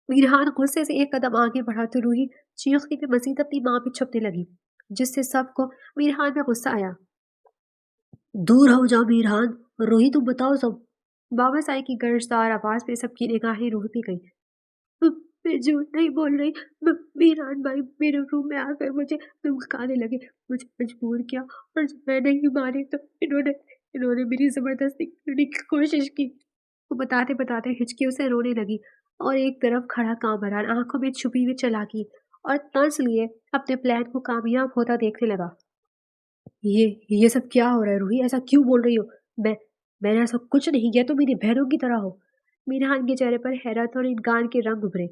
मीरहान गुस्से से एक कदम आगे बढ़ा तो रूही चीखती हुई मजीद अपनी माँ पे छुपने लगी, जिससे सबको मीरहान में गुस्सा आया। दूर हो जाओ मीरहान। रूही तुम बताओ सब। बाबा साई की गर्जदार आवाज में सबकी निगाहें रूह पे गई। मैं झूठ नहीं बोल रही। मीरहान भाई मेरे रूम में आकर मुझे धमकाने लगे, मुझे मजबूर किया, और जब मैं नहीं मानी तो इन्होंने इन्होंने मेरी जबरदस्ती करने की कोशिश की। वो बताते बताते हिचकियों से रोने लगी और एक तरफ खड़ा कामरान आंखों में छुपी हुई चालाकी और तर्स लिए अपने प्लान को कामयाब होता देखने लगा। ये सब क्या हो रहा है रूही, ऐसा क्यों बोल रही हो? मैंने ऐसा कुछ नहीं किया, तुम मेरी बहनों की तरह हो। मीरहान के चेहरे पर हैरत और इनकार के रंग उभरे।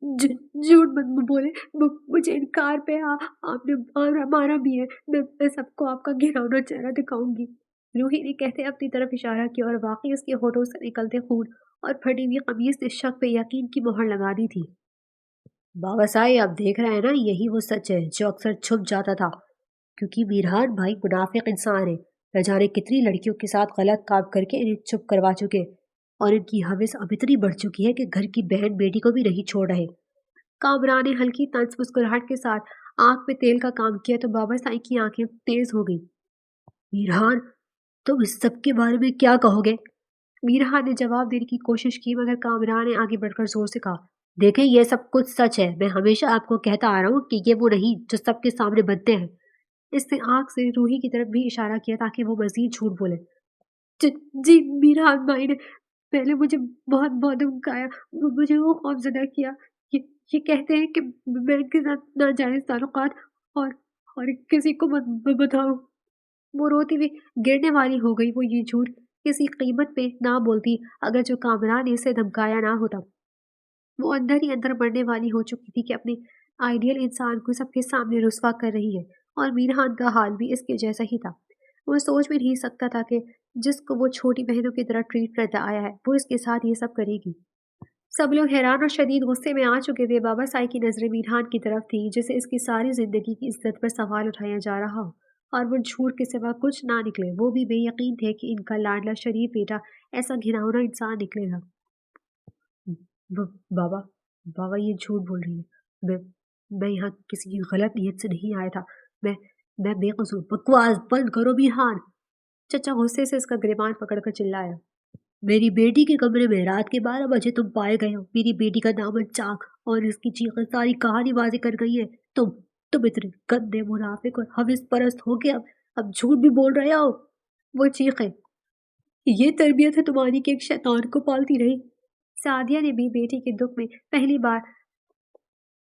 झूठ मत बोले, मुझे इनकार पे आपने मारा भी है। मैं सबको आपका घिनौना चेहरा दिखाऊंगी। रूही ने कहते अपनी तरफ इशारा किया और वाकई उसके होठों से निकलते खून और फटी हुई कमीज ने शक पे यकीन की मोहर लगा दी थी। बाबा साहब आप देख रहे हैं ना, यही वो सच है जो अक्सर छुप जाता था। क्योंकि मीरहान भाई मुनाफिक इंसान है। न जाने कितनी लड़कियों के साथ गलत काम करके इन्हें चुप करवा चुके, और इनकी हवस अब इतनी बढ़ चुकी है कि घर की बहन बेटी को भी नहीं छोड़ रहे। कामरा ने हल्की तंज मुस्कुराहट के साथ आंख में तेल का काम किया तो बाबा साई की आंखें तेज हो गई। मीरहान तुम इस सब के बारे में क्या कहोगे? मीरहा ने जवाब देने की कोशिश की, मगर कामरा ने आगे बढ़कर जोर से कहा। देखें ये सब कुछ सच है, मैं हमेशा आपको कहता आ रहा हूँ कि ये वो नहीं जो सबके सामने बनते हैं। इसने आंख से रूही की तरफ भी इशारा किया ताकि वो मजीद झूठ बोले। जी मीरहान भाई ने पहले मुझे बहुत बहुत धमकाया, मुझे वो खौफजदा किया। ये ये कहते हैं कि मैं इनके साथ नाजायज ताल्लुकात और किसी को मत बताऊं। वो रोती हुई गिरने वाली हो गई। वो ये झूठ کسی قیمت پہ نہ بولتی اگر جو کامران نے اسے دھمکایا نہ ہوتا۔ وہ اندر ہی اندر مرنے والی ہو چکی تھی کہ اپنے آئیڈیل انسان کو سب کے سامنے رسوا کر رہی ہے، اور میرحان کا حال بھی اس کے جیسا ہی تھا۔ وہ سوچ بھی نہیں سکتا تھا کہ جس کو وہ چھوٹی بہنوں کی طرح ٹریٹ کرتا آیا ہے وہ اس کے ساتھ یہ سب کرے گی۔ سب لوگ حیران اور شدید غصے میں آ چکے تھے۔ بابا سائی کی نظریں میرحان کی طرف تھی جسے اس کی ساری زندگی کی عزت پر سوال اٹھایا جا رہا ہو، اور وہ جھوٹ کے سوا کچھ نہ نکلے۔ وہ بھی بے یقین تھے کہ ان کا لاڈلا شریف بیٹا ایسا گھناؤنا انسان نکلے گا۔ بابا بابا یہ جھوٹ بول رہی ہے، میں یہاں کسی کی غلط نیت سے نہیں آیا تھا، میں میں بے قصور۔ بکواس بند کرو میرحان، چچا غصے سے اس کا گریبان پکڑ کر چلایا۔ میری بیٹی کے کمرے میں رات کے 12 بجے تم پائے گئے ہو، میری بیٹی کا دامن چاک اور اس کی چیخیں ساری کہانی واضح کر گئی ہے۔ تم اتنے گندے منافق اور حوث پرست ہو کے اب جھوٹ بھی بول رہے ہو۔ وہ چیخیں، یہ تربیت ہے تمہاری کہ ایک شیطان کو پالتی رہی؟ سعدیہ نے بھی بیٹی کے دکھ میں پہلی بار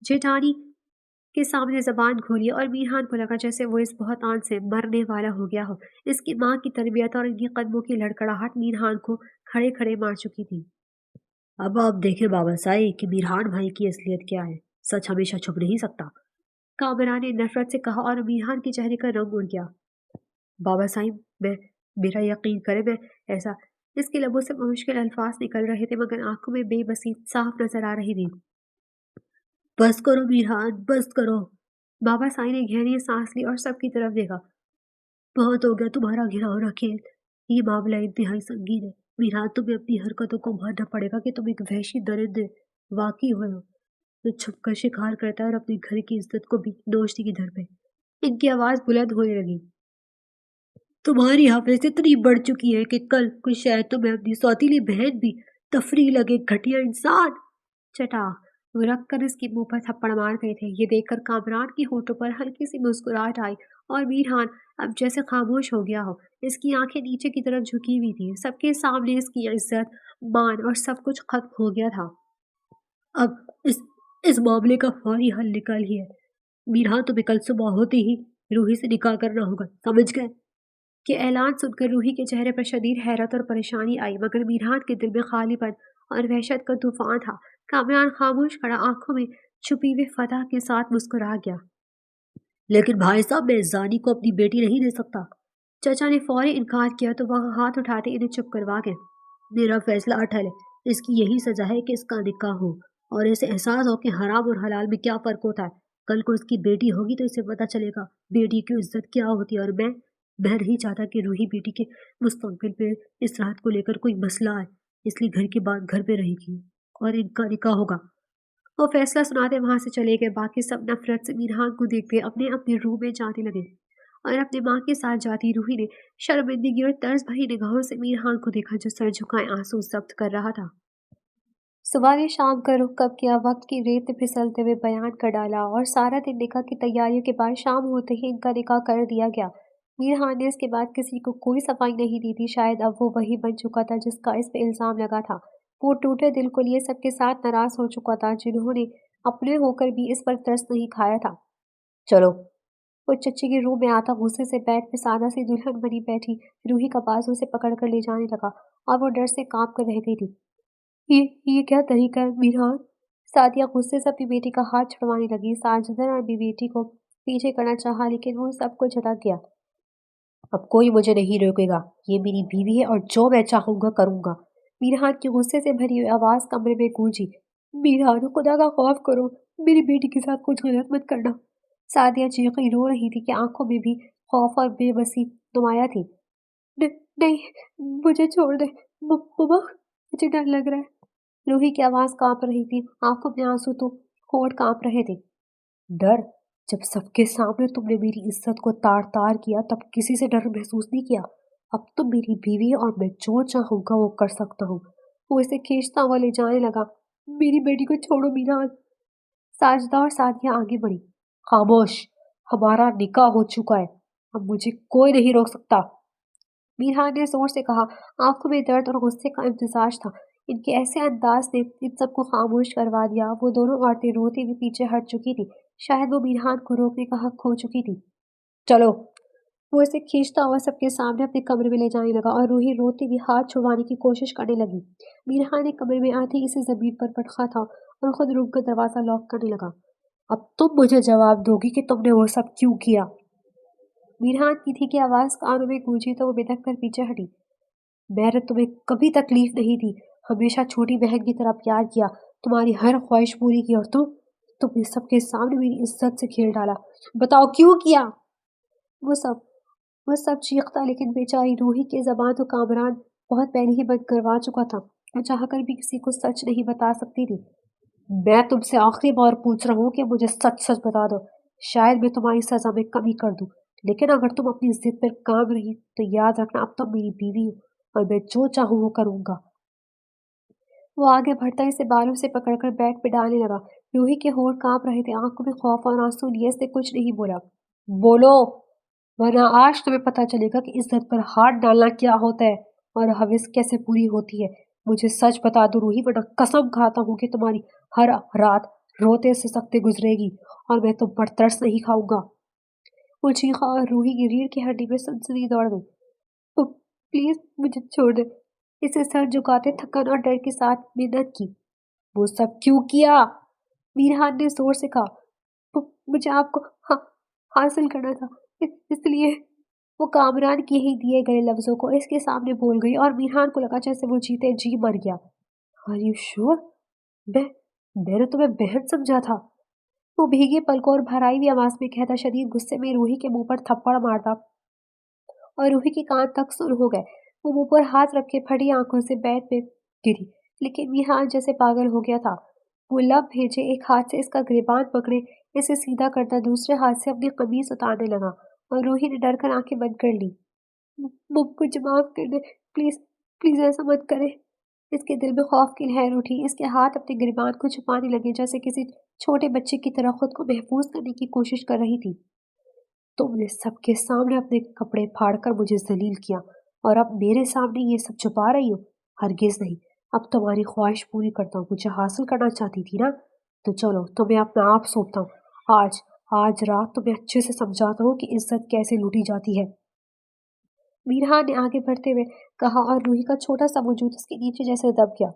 جیٹھانی کے سامنے زبان کھولی، اور میرحان کو لگا جیسے وہ اس بہتان سے مرنے والا ہو گیا ہو۔ اس کی ماں کی تربیت اور ان کی قدموں کی لڑکڑاہٹ میرحان کو کھڑے کھڑے مار چکی تھی۔ اب آپ دیکھیں بابا سائی کہ میرحان بھائی کی اصلیت کیا ہے، سچ ہمیشہ چھپ نہیں سکتا، کامرا نے نفرت سے کہا، اور میرحان کے چہرے کا رنگ اڑ گیا۔ بابا سائی میرا یقین کرے، میں ایسا… اس کے لبوں سے مشکل الفاظ نکل رہے تھے مگر آنکھوں میں بے بسی صاف نظر آ رہی تھی۔ بس کرو میرحان، بس کرو۔ بابا سائی نے گہری سانس لی اور سب کی طرف دیکھا۔ بہت ہو گیا تمہارا گھناؤنا کھیل، یہ معاملہ انتہائی سنگین ہے۔ میرحان تمہیں اپنی حرکتوں کو ماننا پڑے گا کہ تم ایک وحشی درندے واقعی ہوئے ہو جو چھپ کر شکار کرتا ہے اور اپنے گھر کی عزت کو بھی نوچنے کی در پہ۔ ان کی آواز بلند ہونے لگی۔ تمہاری حافظ اتنی بڑھ چکی ہے کہ کل کوئی شاید تمہیں اپنی سوتیلی بہن بھی تفریح لگے، گھٹیا انسان۔ چٹا وہ رکھ کر اس کے منہ پر تھپڑ مار گئے تھے۔ یہ دیکھ کر کامران کی ہونٹوں پر ہلکی سی مسکراہٹ آئی، اور میرحان اب جیسے خاموش ہو گیا ہو۔ اس کی آنکھیں نیچے کی طرف جھکی ہوئی تھیں۔ سب کے سامنے اس کی عزت، مان اور سب کچھ ختم ہو گیا تھا۔ اب اس معاملے کا فوری حل نکل ہی ہے۔ میرحان تمہیں کل صبح ہوتے ہی روحی سے نکاح کرنا ہوگا، سمجھ گئے؟ کہ اعلان سن کر روحی کے چہرے پر شدید حیرت اور پریشانی آئی، مگر میرحان کے دل میں خالی پن اور وحشت کا طوفان تھا۔ کامران خاموش کھڑا، آنکھوں میں چھپی ہوئی فتح کے ساتھ مسکرا گیا۔ لیکن بھائی صاحب، میں اس زانی کو اپنی بیٹی نہیں دے سکتا۔ چچا نے فوری انکار کیا تو وہ ہاتھ اٹھاتے انہیں چپ کروا گئے۔ میرا فیصلہ اٹل ہے، اس کی یہی سزا ہے کہ اس کا نکاح ہو اور اسے احساس ہو کہ حرام اور حلال میں کیا فرق ہوتا ہے۔ کل کو اس کی بیٹی ہوگی تو اسے پتہ چلے گا بیٹی کی عزت کیا ہوتی ہے، اور میں نہیں چاہتا کہ روحی بیٹی کے مستقبل پہ اس رات کو لے کر کوئی مسئلہ آئے، اس لیے گھر کی بات گھر پہ رہے گی اور ان کا نکاح ہوگا۔ وہ فیصلہ سناتے وہاں سے چلے گئے۔ باقی سب نفرت سے میرحان کو دیکھتے اپنے اپنے روم میں جانے لگے، اور اپنے ماں کے ساتھ جاتی روحی نے شرمندگی اور طرز بھری نگاہوں سے میرحان کو دیکھا جو سر جھکائے آنسو ضبط کر رہا تھا۔ صبح نے شام کا رخ کب کیا، وقت کی ریت پہ پھسلتے ہوئے بیان کر ڈالا، اور سارا دن نکاح کی تیاریوں کے بعد شام ہوتے ہی ان کا نکاح کر دیا گیا۔ میرحان نے اس کے بعد کسی کو کوئی صفائی نہیں دی تھی۔ شاید اب وہ وہی بن چکا تھا جس کا اس پہ الزام لگا تھا۔ وہ ٹوٹے دل کو لیے سب کے ساتھ ناراض ہو چکا تھا جنہوں نے اپنے ہو کر بھی اس پر ترس نہیں کھایا تھا۔ چلو، وہ چچی کے روم میں آتا غصے سے بیڈ پہ سادہ سی دلہن بنی بیٹھی روحی کا بازو سے پکڑ کر لے جانے لگا، اور وہ ڈر سے کانپ کر رہ گئی تھی۔ یہ کیا طریقہ ہے میرحان؟ سعدیہ غصے سے اپنی بیٹی کا ہاتھ چھڑوانے لگی۔ ساجدہ نے بھی بیٹی کو پیچھے کرنا چاہا لیکن وہ سب کو جھٹک گیا۔ اب کوئی مجھے نہیں روکے گا، یہ میری بیوی ہے اور جو میں چاہوں گا کروں گا۔ میرحان کی غصے سے بھری ہوئی آواز کمرے میں گونجی۔ میرحان، خدا کا خوف کرو، میری بیٹی کے ساتھ کچھ غلط مت کرنا۔ سعدیہ چیخیں رو رہی تھی کہ آنکھوں میں بھی خوف اور بے بسی نمایاں تھی۔ نہیں، مجھے چھوڑ دے مما، مجھے ڈر لگ رہا ہے۔ روحی کی آواز کانپ رہی تھی، آنکھوں میں آنسو تو ہونٹ کانپ رہے تھے۔ ڈر؟ جب سب کے سامنے تم نے میری عزت کو تار تار کیا تب کسی سے ڈر محسوس نہیں کیا؟ اب تم میری بیوی اور میں جو چاہوں گا وہ کر سکتا ہوں۔ وہ اسے کھینچتا ہوا لے جانے لگا۔ میری بیٹی کو چھوڑو میرحان۔ ساجدہ اور سعدیہ آگے بڑھی۔ خاموش، ہمارا نکاح ہو چکا ہے، اب مجھے کوئی نہیں روک سکتا، میرحان نے زور سے کہا۔ آنکھوں میں درد اور غصے کا امتزاج تھا۔ ان کے ایسے انداز نے ان سب کو خاموش کروا دیا۔ وہ دونوں عورتیں روتی ہوئی پیچھے ہٹ چکی تھی، شاید وہ میرحان کو روکنے کا حق کھو چکی تھی۔ چلو، वो इसे खींचता हुआ सबके सामने अपने कमरे में ले जाने लगा और रूही रोती हुई हाथ छुड़वाने की कोशिश करने लगी। मीरहा ने कमरे में आते ही इसे जमीन पर पटका था और खुद रूम का दरवाजा लॉक करने लगा। अब तुम मुझे जवाब दोगी कि तुमने वो सब क्यों किया? मीरहान की थी कि आवाज कानों में गूंजी तो वो बिदक कर पीछे हटी। मैंने तुम्हें कभी तकलीफ नहीं दी, हमेशा छोटी बहन की तरह प्यार किया, तुम्हारी हर ख्वाहिश पूरी की, और तुमने सबके सामने मेरी इज्जत से खेल डाला। बताओ क्यों किया? वो सब वो सब चीखता, लेकिन बेचारी रूही की ज़बान तो कामरान बहुत पहले ही बंद करवा चुका था। वो चाहकर भी किसी को सच नहीं बता सकती थी। मैं तुमसे आखिरी बार पूछ रहा हूँ कि मुझे सच-सच बता दो। शायद मैं तुम्हारी सज़ा में कमी कर दूँ, लेकिन अगर तुम अपनी ज़िद पर कायम रही तो याद रखना, अब तुम मेरी बीवी हो और मैं जो चाहूँ वो करूँगा। वो आगे बढ़ता इसे बालों से पकड़कर बेड पे डालने लगा। रूही के होंठ काँप रहे थे, आंखों में खौफ और आंसू लिए इसने कुछ नहीं बोला। बोलो, वरना आज तुम्हें पता चलेगा कि इज्जत पर हाथ डालना क्या होता है और हविस कैसे पूरी होती है। मुझे सच बता दो रूही, वरना कसम खाता हूँ कि तुम्हारी हर रात रोते से सख्ते गुजरेगी और मैं तुम पर तरस नहीं खाऊंगा। वो चीखा और रूही की रीढ़ की हड्डी में सनसनी दौड़ गई। प्लीज मुझे छोड़ दे, इसे सर झुकाते थकन और डर के साथ मिन्नत की। वो सब क्यों किया? मीरहान ने जोर से कहा। मुझे आपको हासिल करना था, इसलिए। वो कामरान के ही दिए गए लफ्जों को इसके सामने बोल गई और मीरहान को लगा जैसे वो जीते जी मर गया। Are you sure? मैं मैंने तुम्हें बहन समझा था। वो भीगे पलकों और भराई हुई आवाज में कहता, शदीद गुस्से में रूही के मुंह पर थप्पड़ मारता और रूही के कान तक सुन हो गए। वो मुंह पर हाथ रखे फटी आंखों से बेड पे गिरी, लेकिन मीरहान जैसे पागल हो गया था। वो लब भेजे एक हाथ से इसका गिरबान पकड़े इसे सीधा करता दूसरे हाथ से अपनी कमीज उतारने लगा और रूही ने डर कर आंखें बंद कर ली। मुझे माफ कर दे, प्लीज, प्लीज ऐसा मत करे। इसके दिल में खौफ की लहर उठी। इसके हाथ अपने गिरबान को छुपाने लगे जैसे किसी छोटे बच्चे की तरह खुद को महफूज करने की कोशिश कर रही थी। तुमने सबके सामने अपने कपड़े फाड़कर मुझे जलील किया और अब मेरे सामने ये सब छुपा रही हो? हरगिज नहीं। अब तुम्हारी ख्वाहिश पूरी करता हूँ। मुझे हासिल करना चाहती थी ना? तो चलो, तुम्हें अपना आप सौंपता हूँ। आज आज रात तुम्हें अच्छे से समझाता हूँ कि इज्जत कैसे लूटी जाती है। मीरहा ने आगे बढ़ते हुए कहा और रूही का छोटा सा वजूद उसके नीचे जैसे दब गया।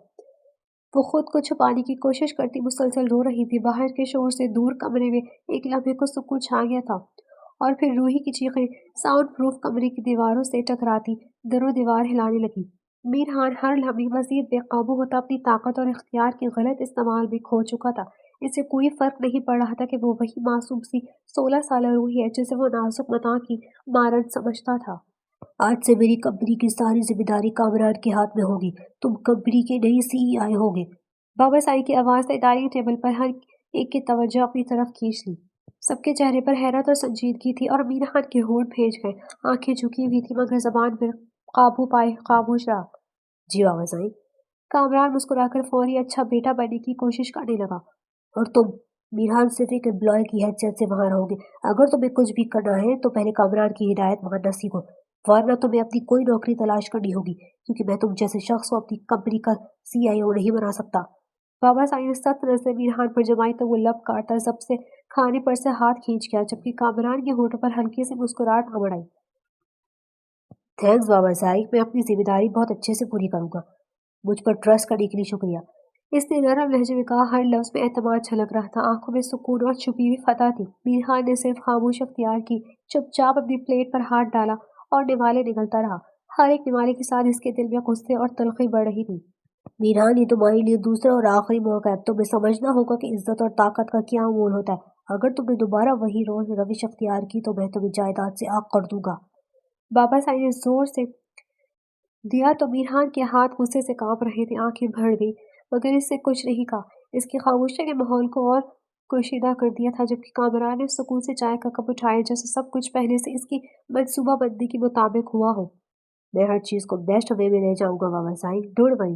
वो खुद को छुपाने की कोशिश करती मुसलसल रो रही थी। बाहर के शोर से दूर कमरे में एक लम्हे को सुकून छा गया था और फिर रूही की चीखें साउंड प्रूफ कमरे की दीवारों से टकराती दरों दीवार हिलाने लगी। मीरहान हर लम्हे मजीद बेकाबू होता अपनी ताकत और इख्तियार के गलत इस्तेमाल में खो चुका था। इसे कोई फर्क नहीं पड़ रहा था कि वो वही मासूम सी 16 साल रूही है जिसे वो नाजुक मता की मारद समझता था। आज से मेरी कंपनी की सारी जिम्मेदारी कामरान के हाथ में होगी। तुम कंपनी के नई सीईओ होगे। बाबा साई की आवाज ने डाइनिंग टेबल पर हर एक की तवज्जो अपनी तरफ खींच ली। सबके चेहरे पर हैरत और संजीदगी थी और मीरा के होंठ भीज गए। आंखें झुकी हुई थी मगर जबान पर काबू पाए खामोश रहा। जी बाबा साई। कामरान मुस्कुराकर फौरी अच्छा बेटा बनने की कोशिश करने लगा। और तुम मीरहान सिर्फ एक एम्प्लॉय की हैसियत से वहां रहोगे। अगर तुम्हें कुछ भी करना है तो पहले कामरान की हिदायत मानना सीखो, वरना तुम्हें अपनी कोई नौकरी तलाश करनी होगी, क्योंकि मैं तुम जैसे शख्स को अपनी कंपनी का सीईओ नहीं बना सकता। बाबा साईं ने सख्त नजर मीरहान पर जमाई तो वो लब काटता जब से खाने पर से हाथ खींच गया, जबकि कामरान के होठों पर हल्की सी मुस्कुराहट अमड़ आई। थैंक्स बाबा साईं, मैं अपनी जिम्मेदारी बहुत अच्छे से पूरी करूंगा। मुझ पर ट्रस्ट करने के लिए शुक्रिया। इसने नरम लहजे में कहा, हर लफ्ज में एतमाद झलक रहा था। आंखों में सुकून और छुपी हुई फतह थी। मीरहान ने सिर्फ खामोश अख्तियार की, चुपचाप अपनी प्लेट पर हाथ डाला और निवाले निगलता रहा। हर एक निवाले के साथ इसके दिल में गुस्से और तलखी बढ़ रही थी। मीरहान, ये तुम्हारे लिए दूसरा और आखिरी मौका है। तुम्हें समझना होगा कि इज्जत और ताकत का क्या मोल होता है। अगर तुमने दोबारा वही रविश अख्तियार की तो मैं तुम्हें जायदाद से आग कर दूंगा। बाबा साईं ने जोर से दिया तो मीरहान के हाथ गुस्से से कांप रहे थे। आंखें भर गई मगर इससे कुछ नहीं कहा। इसकी खामोशी ने माहौल को और कुशीदा कर दिया था, जबकि कामरान ने सुकून से चाय का कप उठाया जैसे सब कुछ पहले से इसकी मंसूबा बंदी के मुताबिक हुआ हो। मैं हर चीज को बेस्ट वे में ले जाऊंगा बाबा साईं, डोंट वरी।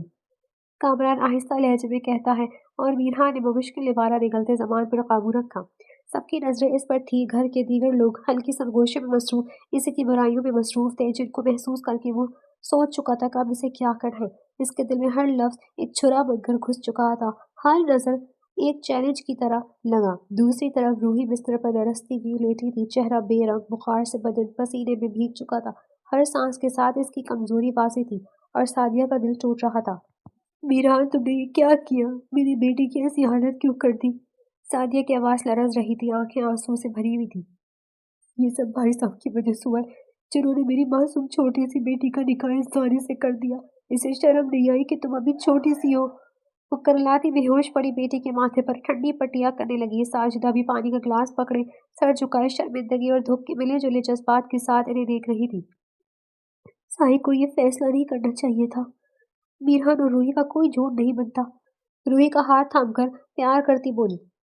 कामरान आहिस्ता लहजे में कहता है और मीरहा ने मुश्किल निवारा निगलते जबान पर काबू रखा। सबकी नजरें इस पर थी। घर के दीगर लोग हल्की सरगोशी में मसरूफ, इसी की बुराइयों में मसरूफ थे, जिनको महसूस करके वो सोच चुका था कि अब इसे क्या करना है। इसके दिल में हर लफ्ज एक छुरा बनकर घुस चुका था। हर नजर ایک چیلنج کی طرح لگا۔ دوسری طرف روحی بستر پر لرزتی ہوئی لیٹی تھی، چہرہ بے رنگ، بخار سے بدن پسینے میں بھیگ چکا تھا۔ ہر سانس کے ساتھ اس کی کمزوری واضح تھی اور سعدیہ کا دل ٹوٹ رہا تھا۔ میران، تم نے یہ کیا کیا؟ میری بیٹی کی ایسی حالت کیوں کر دی؟ سعدیہ کی آواز لرز رہی تھی، آنکھیں آنسوں سے بھری ہوئی تھی۔ یہ سب بھائی صاحب کی وجہ سے ہوا ہے، جنہوں نے میری معصوم چھوٹی سی بیٹی کا نکاح اس زانی سے کر دیا۔ اسے شرم نہیں آئی کہ تم ابھی چھوٹی سی ہو؟ وہ کرلاتی بے ہوش پڑی بیٹی کے ماتھے پر ٹھنڈی پٹیاں کرنے لگی۔ ساجدہ بھی پانی کا گلاس پکڑے سر جھکائے شرمندگی اور دکھ کے ملے جلے جذبات کے ساتھ انہیں دیکھ رہی تھی۔ ساحل کو یہ فیصلہ نہیں کرنا چاہیے تھا۔ میران اور روحی کا کوئی جھوٹ نہیں بنتا۔ روحی کا ہاتھ تھام کر پیار کرتی بولی،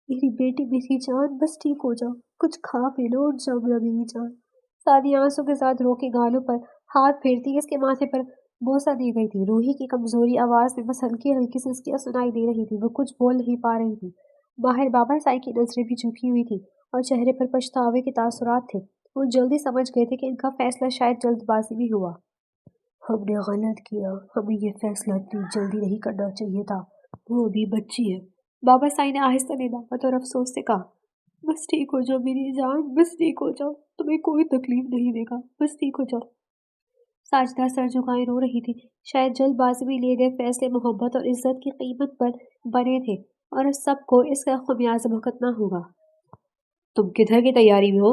میری بیٹی، میری جان، بس ٹھیک ہو جاؤ، کچھ کھا پی لو اور جاؤ میری جان۔ سادی آنسوں کے ساتھ رو کے گالوں پر ہاتھ پھیرتی اس کے ماتھے پر بوسہ دی گئی تھی۔ روحی کی کمزوری آواز میں بس ہلکی ہلکی سسکیاں سنائی دے رہی تھی، وہ کچھ بول نہیں پا رہی تھی۔ باہر بابا سائی کی نظریں بھی جھکی ہوئی تھی اور چہرے پر پچھتاوے کے تاثرات تھے۔ وہ جلدی سمجھ گئے تھے کہ ان کا فیصلہ شاید جلد بازی میں ہوا۔ ہم نے غلط کیا، ہمیں یہ فیصلہ اتنی جلدی نہیں کرنا چاہیے تھا، وہ ابھی بچی ہے۔ بابا سائی نے آہستہ ندامت اور افسوس سے کہا، بس ٹھیک ہو جاؤ میری جان، بس ٹھیک ہو جاؤ، تمہیں کوئی تکلیف نہیں دے گا، بس ٹھیک ہو جاؤ۔ ساجدہ سر جھکائے رو رہی تھی، شاید جلد بازی میں لیے گئے فیصلے محبت اور عزت کی قیمت پر بنے تھے اور سب کو اس کا خمیازہ بھگتنا ہوگا۔ تم کدھر کی تیاری میں ہو؟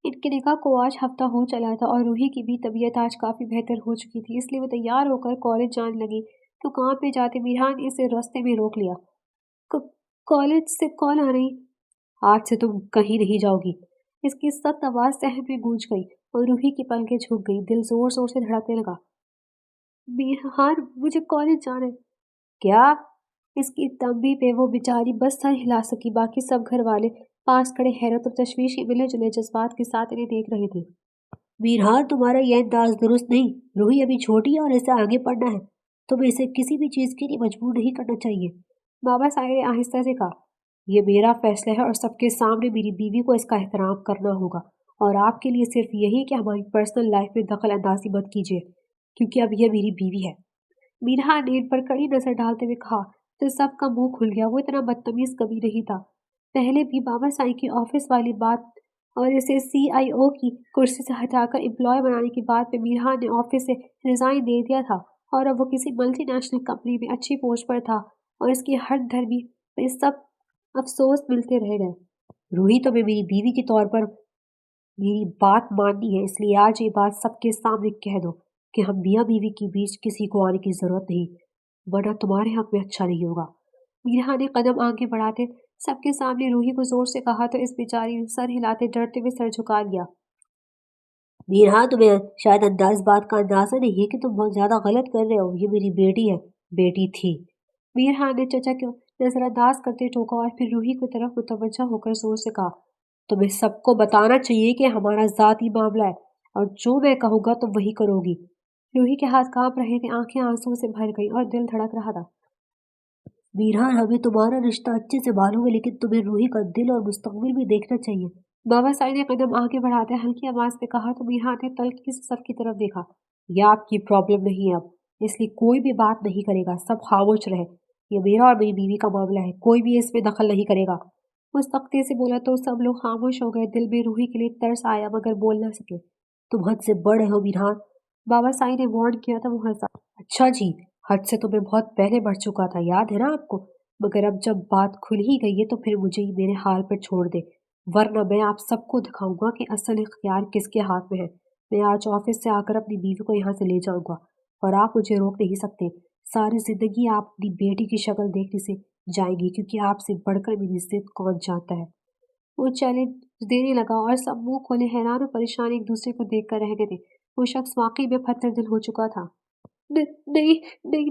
ان کے نکاح کو آج ہفتہ ہو چلا تھا اور روحی کی بھی طبیعت آج کافی بہتر ہو چکی تھی، اس لیے وہ تیار ہو کر کالج جانے لگی۔ تو کام پہ جاتے میران نے اسے راستے میں روک لیا۔ کالج سے کال آ رہی؟ آج سے تم کہیں نہیں جاؤ گی۔ اس کی سخت آواز صحن میں گونج گئی اور روحی کی پلکیں جھک گئی، دل زور زور سے دھڑکنے لگا۔ میران، مجھے کالج جانا ہے۔ کیا؟ اس کی تنبیہ پہ وہ بیچاری بس سر ہلا سکی، باقی سب گھر والے پاس کھڑے حیرت اور تشویش کے ملے جلے جذبات کے ساتھ انہیں دیکھ رہے تھے۔ میران، تمہارا یہ انداز درست نہیں، روحی ابھی چھوٹی ہے اور اسے آگے پڑھنا ہے، تمہیں اسے کسی بھی چیز کے لیے مجبور نہیں کرنا چاہیے۔ بابا سائی نے آہستہ سے کہا، یہ میرا فیصلہ ہے اور سب کے سامنے میری بیوی کو اس کا احترام کرنا ہوگا، اور آپ کے لیے صرف یہی کہ ہماری پرسنل لائف میں دخل اندازی مت کیجیے، کیونکہ اب یہ میری بیوی ہے۔ میرا نے ان پر کڑی نظر ڈالتے ہوئے کہا تو سب کا منہ کھل گیا۔ وہ اتنا بدتمیز کبھی نہیں تھا۔ پہلے بھی بابا سائی کی آفس والی بات اور اسے CIO کی کرسی سے ہٹا کر امپلائی بنانے کی بات پہ میران نے آفس سے ریزائن دے دیا تھا، اور اب وہ کسی ملٹی نیشنل کمپنی میں اچھی پوسٹ پر تھا اور اس کی ہر دھرمی میں سب افسوس ملتے رہ گئے۔ روحی، تمہیں میری بیوی کے طور پر میری بات ماننی ہے، اس لیے آج یہ بات سب کے سامنے کہہ دو کہ ہم میاں بیوی کے بیچ کسی کو آنے کی ضرورت نہیں، ورنہ تمہارے حق میں اچھا نہیں ہوگا۔ میرا نے قدم آگے بڑھاتے سب کے سامنے روحی کو زور سے کہا تو اس بیچاری نے سر ہلاتے ڈرتے ہوئے سر جھکا لیا۔ میرا، تمہیں شاید بات کا اندازہ نہیں ہے کہ تم بہت زیادہ غلط کر رہے ہو، یہ میری بیٹی ہے، بیٹی تھی۔ میرا نے چچا کو نظر انداز کرتے ٹوکا اور پھر روحی کی طرف متوجہ ہو کر زور سے کہا، تمہیں سب کو بتانا چاہیے کہ ہمارا ذاتی معاملہ ہے اور جو میں کہوں گا تم وہی کرو گی۔ روحی کے ہاتھ کانپ رہے تھے، آنکھیں آنسوں سے بھر گئی اور دل دھڑک رہا تھا۔ میران، ہمیں تمہارا رشتہ اچھے سے معلوم ہے، لیکن تمہیں روحی کا دل اور مستقبل بھی دیکھنا چاہیے۔ بابا سائی نے قدم آگے بڑھاتے ہلکی آواز پہ کہا تو میران نے تلخی سے سب کی طرف دیکھا۔ یہ آپ کی پرابلم نہیں ہے اب، اس لیے کوئی بھی بات نہیں کرے گا، سب خاموش رہے، یہ میرا اور میری بیوی کا معاملہ ہے، کوئی بھی اس میں دخل نہیں کرے گا۔ وہ سختی سے بولا تو سب لوگ خاموش ہو گئے، دل میں روحی کے لیے ترس آیا مگر بول نہ سکے۔ تم حد سے بڑے ہو میران، بابا سائی نے وارن کیا تھا۔ وہ ہنسا، اچھا جی، حد سے تو میں بہت پہلے بڑھ چکا تھا، یاد ہے نا آپ کو، مگر اب جب بات کھل ہی گئی ہے تو پھر مجھے میرے حال پر چھوڑ دے، ورنہ میں آپ سب کو دکھاؤں گا کہ اصل اختیار کس کے ہاتھ میں ہے۔ میں آج آفس سے آ کر اپنی بیوی کو یہاں سے لے جاؤں گا اور آپ مجھے روک نہیں سکتے۔ ساری زندگی آپ اپنی بیٹی کی شکل دیکھنے سے جائیں گی، کیونکہ آپ سے بڑھ کر میری ضد کون جانتا ہے۔ وہ چیلنج دینے لگا اور سب منہ کھولے حیران اور پریشان ایک دوسرے کو دیکھ کر رہ گئے تھے۔ وہ شخص واقعی میں پتھر دل ہو چکا تھا۔ نہیں نہیں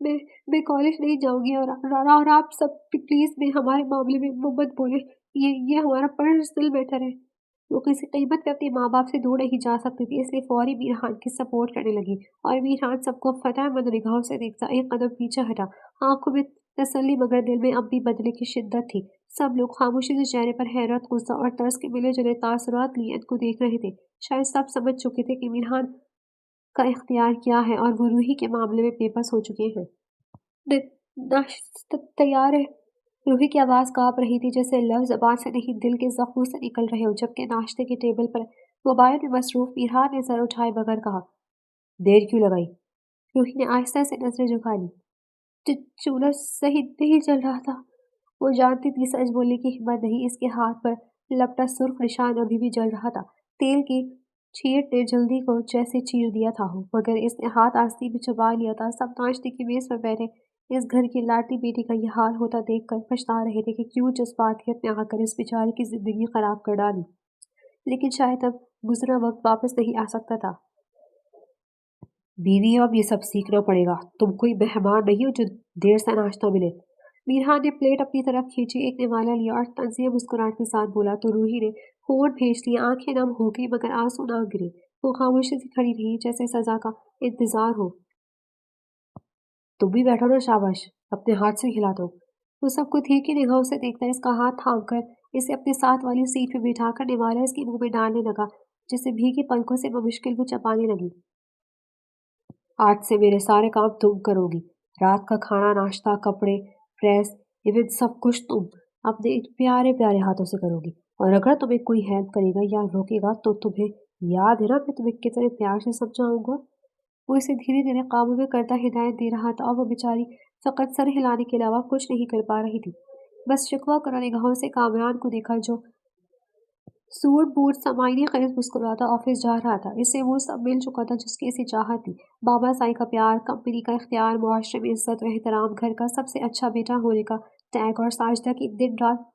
نہیں، میں کالج نہیں جاؤں گی، اور آپ سب پلیز میں ہمارے معاملے میں مت بولیں، یہ ہمارا پرسنل میٹر ہے۔ وہ کسی قیمت پہ اپنے ماں باپ سے دور نہیں جا سکتی تھی، اس لیے فوری میران کی سپورٹ کرنے لگی اور میران سب کو فتح مند نگاہوں سے دیکھتا ایک قدم پیچھے ہٹا، آنکھوں میں تسلی مگر دل میں اب بھی بدلے کی شدت تھی۔ سب لوگ خاموشی سے چہرے پر حیرت، غصہ اور ترس کے ملے جلے تاثرات لیے ان کو دیکھ رہے تھے۔ شاید سب سمجھ چکے تھے کہ میران کا اختیار کیا ہے اور وہ روحی کے معاملے میں بے بس ہو چکے ہیں۔ ناشتہ تیار ہے؟ रूही की आवाज़ काँप रही थी, जैसे लफ्ज़ ज़बान से नहीं दिल के ज़ख्मों से निकल रहे हों। जबकि नाश्ते की टेबल पर मोबाइल में मसरूफ़ मीरान ने सर उठाए बगैर कहा, देर क्यों लगाई? रूही ने आहिस्ता से नज़रें झुका लीं। चूल्हा सही नहीं जल रहा था। वो जानती थी सच बोलने की हिम्मत नहीं। इसके हाथ पर लपटा सुर्ख निशान अभी भी जल रहा था। तेल की छींट ने जल्दी को जैसे चीर दिया था हो, मगर इसने हाथ आस्तीन में चबा लिया था। सब नाश्ते की मेज पर बैठे इस घर की लाडली बेटी का ये हाल होता देखकर पछता रहे थे कि क्यों जज्बातियत में आकर इस बेचारी की जिंदगी खराब कर डाली। लेकिन शायद अब गुजरा वक्त वापस नहीं आ सकता था। बीवी, अब ये सब सीखना पड़ेगा। तुम कोई मेहमान नहीं हो जो देर से नाश्ता मिले। मीरहान ने प्लेट अपनी तरफ खींची, एक निवाला लिया और तंजिया मुस्कुराहट के साथ बोला तो रूही ने होंठ भेज लिया। आंखें नम हो गई मगर आंसू ना गिरे। वो खामोशी से खड़ी रही, जैसे सजा का इंतजार हो। तुम भी बैठो ना, शाबाश, अपने हाथ से खिला दो। वो सबको थी कि निगाहों से देखता इसका हाथ थाम कर इसे अपने साथ वाली सीट में बिठाकर निवाला इसके मुंह में डालने लगा, जिसे भीगे पलकों से मुश्किल वो चबाने लगी। आज से मेरे सारे काम तुम करोगी। रात का खाना, नाश्ता, कपड़े, प्रेस, इवन सब कुछ तुम अपने इन प्यारे प्यारे हाथों से करोगी। और अगर तुम्हें कोई हेल्प करेगा या रोकेगा तो तुम्हें याद है ना मैं तुम्हें कितने प्यार से समझाऊंगा। वो इसे धीरे धीरे काबू में करता हिदायत दे रहा था और वो बेचारी फकत सर हिलाने के अलावा कुछ नहीं कर पा रही थी। बस शिकवा कर निगाहों से कामरान को देखा, जो सूट बूट सामान्य खरीद मुस्कुराता ऑफिस जा रहा था। इससे वो सब मिल चुका था जिसकी इसे चाहत थी। बाबा साई का प्यार, कंपनी का इख्तियार, मुआशरे में इज्जत व एहतराम, घर का सबसे अच्छा बेटा होने का टैग और साजिदा की दिन रात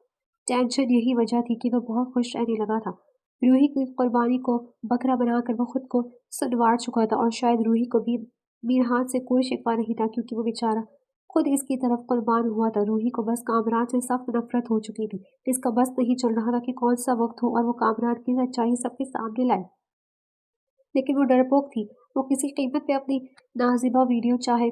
टेंशन। यही वजह थी कि वह बहुत खुश रहने लगा था। रूही की कुर्बानी को बकरा बनाकर वो खुद को सुनवार चुका था और शायद रूही को भी मीरहान से कोई शिकवा नहीं था, क्योंकि वो बेचारा खुद इसकी तरफ कुर्बान हुआ था। रूही को बस कामरान से सख्त नफरत हो चुकी थी। इसका बस नहीं चल रहा था कि कौन सा वक्त हो और वो कामरान की सच्चाई सबके सामने लाए। लेकिन वो डरपोक थी। वो किसी कीमत पे अपनी नाजिबा वीडियो, चाहे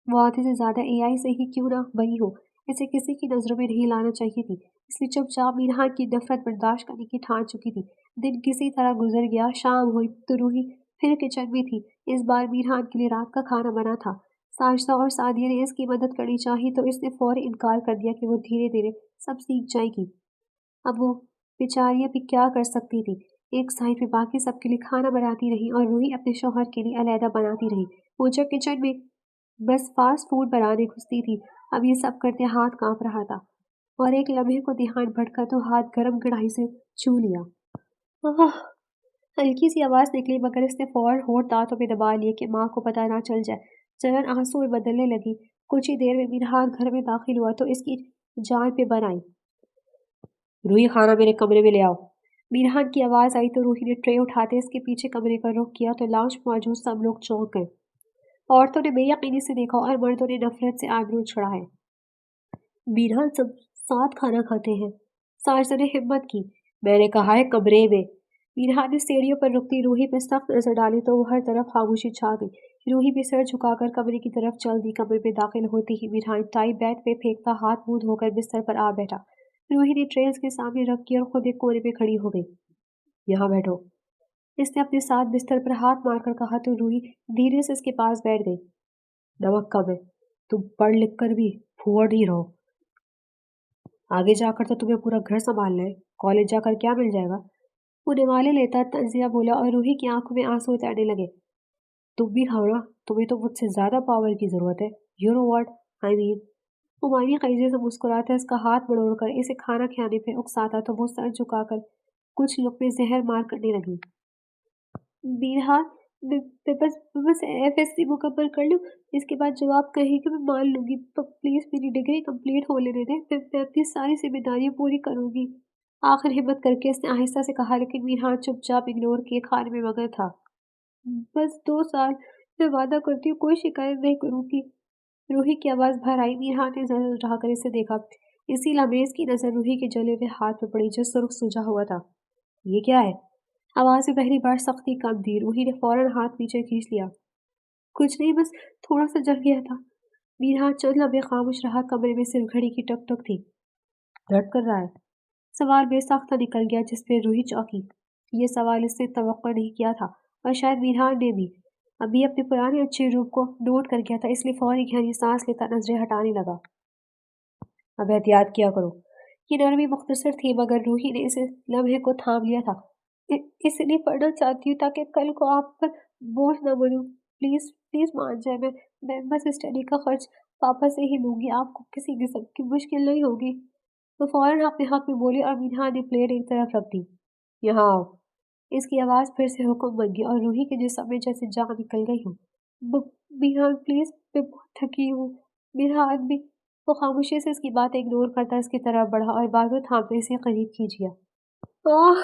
वो आधे से ज़्यादा एआई से ही क्यों ना बनी हो, इसे किसी की नज़रों में नहीं लाना चाहिए थी। इसलिए चुपचाप मीरहान की नफरत बर्दाश्त करने की ठान चुकी थी। दिन किसी तरह गुजर गया। शाम हुई तो रूही फिर किचन में थी। इस बार मीरहान के लिए रात का खाना बना था। साजिदा और सादिया ने इसकी मदद करनी चाही तो इसने फौरी इनकार कर दिया कि वो धीरे धीरे सब सीख जाएगी। अब वो बेचारियाँ भी क्या कर सकती थी। एक साइड में बाकी सबके लिए खाना बनाती रही और रूही अपने शौहर के लिए अलहदा बनाती रही। वो जब किचन में बस फास्ट फूड बनाने घुसती थी, अब ये सब करते हाथ कांप रहा था। और एक लम्हे को ध्यान भटका तो हाथ गरम कढ़ाई से छू लिया। आह! हल्की सी आवाज़ निकली मगर इसने फौरन होंठ दांतों में दबा लिए कि माँ को पता ना चल जाए। जलन आंसू में बदलने लगी। कुछ ही देर में मीरहान घर में दाखिल हुआ तो इसकी जान पे बन आई। रूही, खाना मेरे कमरे में ले आओ। मीरहान की आवाज़ आई तो रूही ने ट्रे उठाते इसके पीछे कमरे का रुख किया तो लाउंज में मौजूद सब लोग चौंक गए। औरतों ने बेयकीनी से देखा और मर्दों ने नफरत से आबरू चढ़ाए। मीरहान सब साथ खाना खाते हैं। साजिदा ने हिम्मत की। मैंने कहा है कमरे में। मीरहान ने सीढ़ियों पर रुकती रूही पे सख्त नजर डाली तो वो हर तरफ खामोशी छा गई। रूही भी सर झुकाकर कमरे की तरफ चल दी। कमरे में दाखिल होते ही मीरहान टाई बेड पे फेंकता हाथ मुंह धोकर बिस्तर पर आ बैठा। रूही ने ट्रे उसके सामने रख की और खुद एक कोने में खड़ी हो गई। यहाँ बैठो। इसने अपने साथ बिस्तर पर हाथ मारकर कहा तो रूही धीरे से इसके पास बैठ गई। नमक कम है। तुम पढ़ लिख कर भी फुहड़ नहीं रहो। आगे जाकर तो तुम्हें पूरा घर संभालना है। कॉलेज जाकर क्या मिल जाएगा? वो निवाले लेता तंजिया बोला और रूही की आंखों में आंसू उतरने लगे। तुम भी खाओ ना, तुम्हें तो मुझसे ज्यादा पावर की जरूरत है। You know what I mean. Humayun कईजे से मुस्कुराता इसका हाथ मड़ोड़कर इसे खाना खिलाने पे उकसाता तो वो सर झुकाकर कुछ लुक़्मे ज़हर मार करने लगी। बीरहा, मैं बस एफएससी मुकम्मल कर लूँ, इसके बाद जो आप कहेंगे मैं मान लूँगी। प्लीज़ मेरी डिग्री कंप्लीट हो लेने दें, मैं अपनी सारी ज़िम्मेदारियाँ पूरी करूँगी। आखिर हिम्मत करके इसने आहिस्ता से कहा, लेकिन मीरहान चुपचाप इग्नोर किए खाने में मगन था। बस 2 साल, मैं वादा करती हूँ कोई शिकायत नहीं करूँगी। रूही की आवाज़ भर आई। मीरहान ने नज़र उठाकर इसे देखा। इसी लम्हे इसकी नज़र रूही के जले हुए हाथ पे पड़ी जो सुर्ख सूजा हुआ था। ये क्या है? आवाज़ में पहली बार सख्ती कम थी। रूही ने फौरन हाथ पीछे खींच लिया। कुछ नहीं, बस थोड़ा सा जल गया था। मीरहान चंद लम्हे खामोश रहा। कमरे में सिर्फ घड़ी की टक टक थी। दर्द कर रहा है? सवाल बेसाख्ता निकल गया, जिस पे रूही चौंकी। ये सवाल इसने तवक्को नहीं किया था और शायद मीरहान ने भी। अभी अपने पुराने अच्छे रूप को नोट कर गया था, इसलिए फौरी गहरी सांस लेता नजरें हटाने लगा। अब एहतियात किया करो। ये नरमी मुख्तसर थी मगर रूही ने इस लम्हे को थाम लिया था। इसलिए पढ़ना चाहती हूँ ताकि कल को आप पर बोझ न बनूं। प्लीज़ प्लीज़ मान जाए। मैं बस स्टडी का खर्च पापा से ही लूँगी। आपको किसी किस्म की मुश्किल नहीं होगी। तो फ़ौरन अपने हक में बोली और मीनहा ने प्लेट एक तरफ रख दी। यहाँ आओ। इसकी आवाज़ फिर से हुक्म बन गई और रूही के जिस्म में जैसे जान निकल गई हो। मीनहान प्लीज़, मैं बहुत थकी हूँ। मीनहान भी। वो खामोशी से इसकी बात इग्नोर करता इसकी तरफ बढ़ा और बाजू थामते इसे करीब खींच लिया। आह!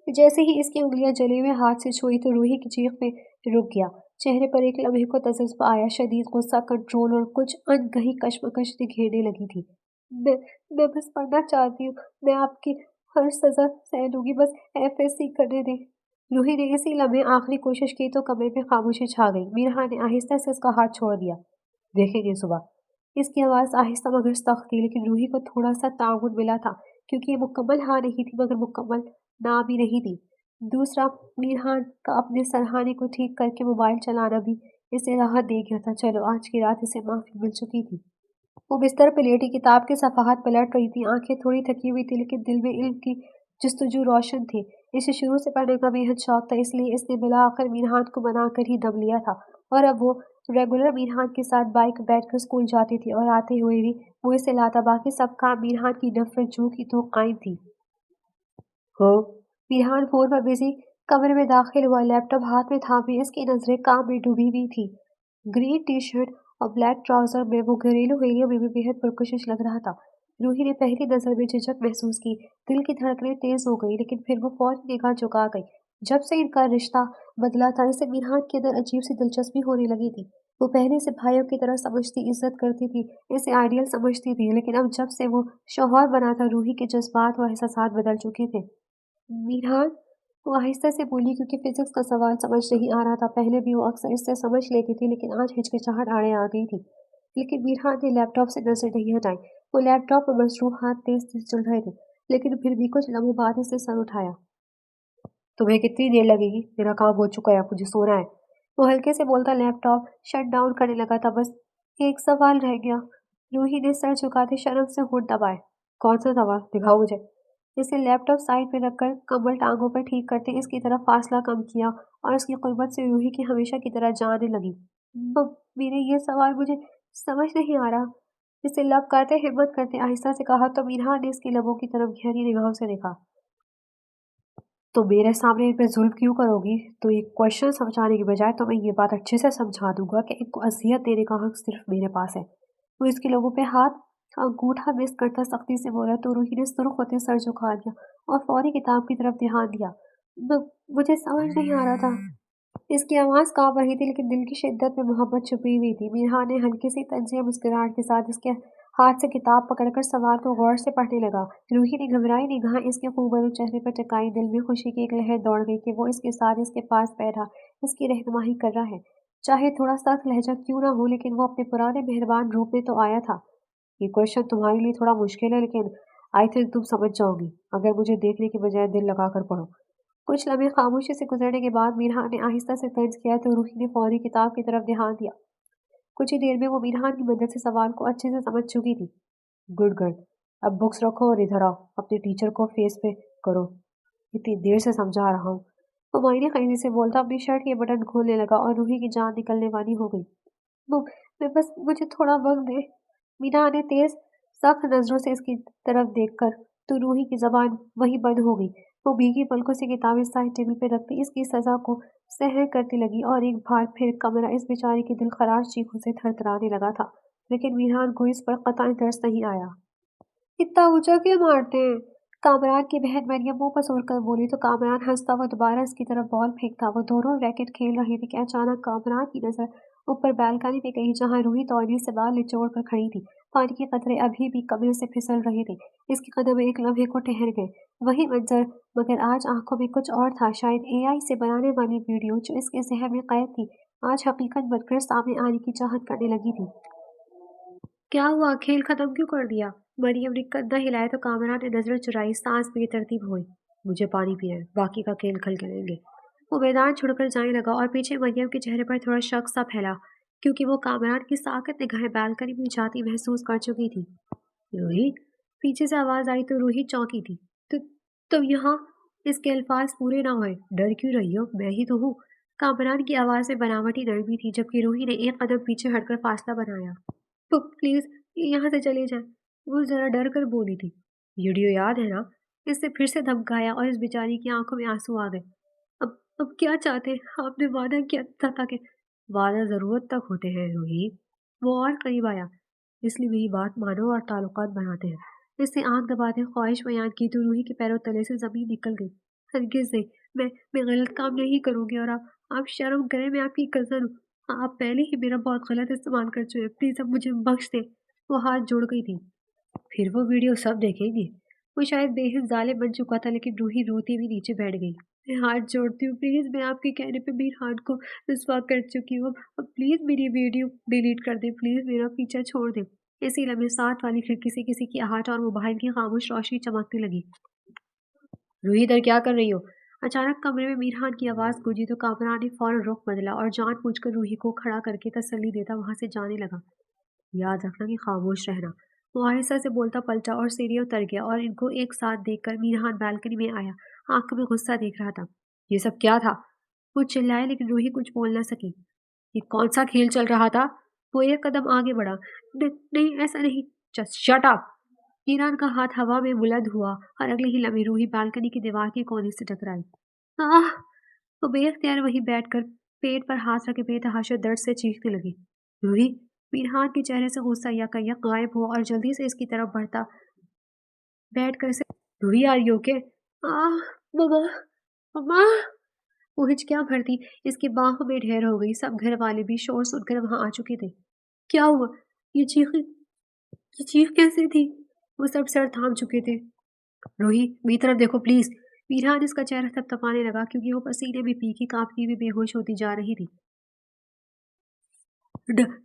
जैसे ही इसकी उंगलियां जले हुए हाथ से छुई तो रूही की चीख में रुक गया। चेहरे पर एक लम्हे को तजस्बा आया, शदीद गुस्सा, कंट्रोल और कुछ अनकही कश्मकश से घेरने लगी थी। मैं मैं बस पढ़ना चाहती हूँ। मैं आपकी हर सजा सह लूंगी, बस एफएससी करने दें। रूही ने इसी लम्हे आखिरी कोशिश की तो कमरे में खामोशी छा गई। मीरहा ने आहिस्ता से उसका हाथ छोड़ दिया। देखेंगे सुबह। इसकी आवाज़ आहिस्ता मगर सख्त थी, लेकिन रूही को थोड़ा सा ताउन मिला था क्योंकि ये मुकम्मल हाँ नहीं थी मगर मुकम्मल ना भी नहीं थी। दूसरा, मीरहान का अपने सरहाने को ठीक करके मोबाइल चलाना भी इसे राहत दे गया था। चलो, आज की रात इसे माफ़ी मिल चुकी थी। वो बिस्तर पे लेटी किताब के सफ़हात पलट रही थी। आंखें थोड़ी थकी हुई थी लेकिन दिल में इल्म की जस्तजू रोशन थी। इसे शुरू से पढ़ने का बेहद शौक था, इसलिए इसने बिला आखिर मीरहान को मना कर ही दम लिया था। और अब वो रेगुलर मीरहान के साथ बाइक पर बैठकर स्कूल जाती थी और आते हुए भी वो इसे लाता। बाकी सब काम मीरहान की नफरत जो की तो कायम थी। हो विहान फोन पर बिजी कमरे में दाखिल हुआ। लैपटॉप हाथ में थामे इसकी नजरें काम में डूबी हुई थी। ग्रीन टी शर्ट और ब्लैक ट्राउजर में वो घरेलू हेलियो में भी बेहद पुरकशिश लग रहा था। रूही ने पहली नजर में झिझक महसूस की। दिल की धड़कनें तेज हो गई लेकिन फिर वो फौरन निगाह झुका गई। जब से इनका रिश्ता बदला था इसे मिनहाज के अंदर अजीब सी दिलचस्पी होने लगी थी। वो पहले से भाइयों की तरह समझती, इज्जत करती थी, इसे आइडियल समझती थी, लेकिन अब जब से वो शौहर बना था रूही के जज्बात व एहसासात बदल चुके थे। मीरान, वो आहिस्ता से बोली क्योंकि फिजिक्स का सवाल समझ नहीं आ रहा था। पहले भी वो अक्सर इससे समझ लेती थी लेकिन आज हिचकिचाहट आड़े आ गई थी। लेकिन मीरान ने लैपटॉप से नजर नहीं हटाई। वो लैपटॉप पर मसरूफ हाथ तेज तेज चल रहे थे, लेकिन फिर भी कुछ लम्हों बाद इसने सर उठाया। तुम्हें कितनी देर लगेगी? मेरा काम हो चुका है, मुझे सोना है। वो हल्के से बोलता लैपटॉप शट डाउन करने लगा था। बस एक सवाल रह गया। रूही ने सर झुकाते शर्म से होंठ दबाए। कौन सा सवाल? दिखाओ मुझे। इसे लैपटॉप साइड पे रखकर कमल टांगों पर ठीक करते इसकी तरफ फासला कम किया और उसकी कुर्बत से रूही की हमेशा की तरह जाने लगी। मेरे ये सवाल मुझे समझ नहीं आ रहा। इसे लब करते हिम्मत करते आहिस्ता से कहा तो मीरा ने इसके लबों की तरफ गहरी निगाहों से देखा। तो मेरे सामने इन पे ज़ुल्म क्यों करोगी? तो ये क्वेश्चन समझाने की बजाय तो मैं ये बात अच्छे से समझा दूंगा कि इनको अज़ियत देने का हक सिर्फ मेरे पास है। वो इसके लोगों पे हाथ अंगूठा मिस करता सख्ती से बोला तो रूही ने सुर्ख होते सर झुका दिया और फौरी किताब की तरफ ध्यान दिया। मुझे समझ नहीं आ रहा था। इसकी आवाज़ काँप रही थी लेकिन दिल की शिद्दत में मोहब्बत छुपी हुई थी। मीरा ने हल्की सी तंज़िया मुस्कुराहट के साथ इसके हाथ से किताब पकड़कर सवाल को गौर से पढ़ने लगा। रूही ने घबराई निगाहें इसके खूबसूरत चेहरे पर टिकाई। दिल में खुशी की एक लहर दौड़ गई कि वो इसके साथ इसके पास बैठा इसकी रहनुमाई कर रहा है। चाहे थोड़ा सख्त लहजा क्यों ना हो लेकिन वो अपने पुराने मेहरबान रूप में तो आया था। ये क्वेश्चन तुम्हारे लिए थोड़ा मुश्किल है लेकिन आई थिंक तुम समझ जाओगी अगर मुझे देखने के बजाय दिल लगाकर पढ़ो। कुछ लम्हे खामोशी से गुजरने के बाद मीरहा ने आहिस्ता से तर्ज किया तो रूही ने फौरी किताब की तरफ ध्यान दिया। कुछ ही देर में वो मीरहान की मदद से सवाल को अच्छे से समझ चुकी थी। गुड गर्ल, अब बुक्स रखो और इधर आओ। अपने टीचर को फेस पे करो। इतनी देर से समझा रहा हूँ। वो मायने खींचने से बोलता अपनी शर्ट के बटन खोलने लगा और रूही की जान निकलने वाली हो गई। वो मैं बस मुझे थोड़ा वक्त दे। मीना ने तेज सख्त नजरों से इसकी तरफ देखकर तो रूही की जबान वही बंद हो गई। वो भीगी पलकों से किताबें साइड टेबल पर रखती इसकी सजा को सहन करती लगी और एक बार फिर कमरा इस बेचारी की दिल खराश चीखों से थरथराने लगा था। लेकिन मीरान को इस पर कतई तरस नहीं आया। इतना ऊंचा क्यों मारते हैं? कामरान की बहन मरियम मुंह पसोर कर बोली तो कामरान हंसता हुआ दोबारा इसकी तरफ बॉल फेंकता। वो दोनों रैकेट खेल रहे थे कि अचानक कामरान की नजर ऊपर बालकनी में गई जहां रूही तौलिए से बाल निचोड़ कर खड़ी थी। पानी के कतरे अभी भी कमरे से फिसल रहे थे। इसके कदम एक लम्हे को ठहर गए। वही मंजर मगर आज आंखों में कुछ और था। शायद एआई से बनाने वाली वीडियो जो इसके जहन में कैद थी आज हकीकत बनकर सामने आने की चाहत करने लगी थी। क्या हुआ? खेल खत्म क्यों कर दिया? मरियम ने कंधा हिलाया तो कामरा ने नजर चुराई। सांस बेतरतीब हुई। मुझे पानी पीना है, बाकी का खेल कल करेंगे। वो मैदान छोड़कर जाने लगा और पीछे मरियम के चेहरे पर थोड़ा शक सा फैला क्योंकि वो कामरान की साकत निगाहें बालकनी में जाती महसूस कर चुकी थी। रूही, पीछे से आवाज आई तो रूही चौंकी थी। तो तुम यहाँ? इसके अल्फाज पूरे ना हुए। डर क्यों रही हो? मैं ही तो हूँ। कामरान की आवाज में बनावटी नरमी थी, जबकि रूही ने एक कदम पीछे हटकर फासला बनाया। प्लीज यहाँ से चले जाएं। वो जरा डर कर बोली थी। वीडियो याद है ना? इससे फिर से धमकाया और इस बेचारी की आंखों में आंसू आ गए। अब क्या चाहते हैं? आपने वादा किया था कि वादा जरूरत तक होते हैं रूही। वो और करीब आया। इसलिए मेरी बात मानो और ताल्लुकात बनाते हैं। इसने आंख दबाते ख्वाहिश बयान की तो रूही के पैरों तले से जमीन निकल गई। हरगिज नहीं। मैं गलत काम नहीं करूंगी। और आप शर्म करें, मैं आपकी कजन हूँ। आप पहले ही मेरा बहुत गलत इस्तेमाल कर चुके हैं। प्लीज अब मुझे बख्श दें। वो हाथ जोड़ गई थी। फिर वो वीडियो सब देखेंगे। वो शायद बेहद जालिम बन चुका था, लेकिन रूही रोती हुई नीचे बैठ गई। मैं हाथ जोड़ती हूँ, प्लीज। मैं आपके कहने पे मेरी हाथ को रुस्वा कर चुकी हूँ। अब प्लीज मेरी वीडियो डिलीट कर दे। प्लीज मेरा पीछा छोड़ दे। इसी लम्हे साथ वाली खिड़की से किसी की आहट और मोबाइल की खामोश रोशनी चमकने लगी। रूही, इधर क्या कर रही हो? अचानक कमरे में मीरहान की आवाज गूंजी तो कामरान ने फौरन रुख बदला और जानबूझकर रूही को खड़ा करके तसल्ली देता वहां से जाने लगा। याद रखना कि खामोश रहना। वो आहिस्ता से बोलता पलटा और सीढ़ी उतर गया और इनको एक साथ देखकर मीरहान बालकनी में आया। आंखों में गुस्सा देख रहा था। ये सब क्या था? वो चिल्लाए, लेकिन रूही कुछ बोल न सकी। ये कौन सा खेल चल रहा था? वो एक कदम आगे बढ़ा। नहीं, ऐसा नहीं। Just shut up. मीरान का हाथ हवा में बुलंद हुआ और अगले ही लम्हे रूही बालकनी की दीवार के कोने से टकराई। आह! वो बेख्तियार वहीं बैठकर पेट पर हाथ रखे बेतहाशा दर्द से चीखने लगी। रूही! मीरहान के चेहरे से गुस्सा यकायक गायब हुआ और जल्दी से इसकी तरफ बढ़ता बैठकर इसे रूही, आर यू ओके? आह! मम्मा! मम्मा! वो हिचकियां भरती इसकी बाहों में ढेर हो गई। सब घर वाले भी शोर सुनकर वहां आ चुके थे। क्या हुआ? ये चीख ये चीख कैसे थी? वो सब सर थाम चुके थे। रूही, मेरी तरफ देखो प्लीज। मीरहान इसका चेहरा थपथपाने लगा, क्योंकि वो पसीने में भीगी कांपती हुई बेहोश होती जा रही थी।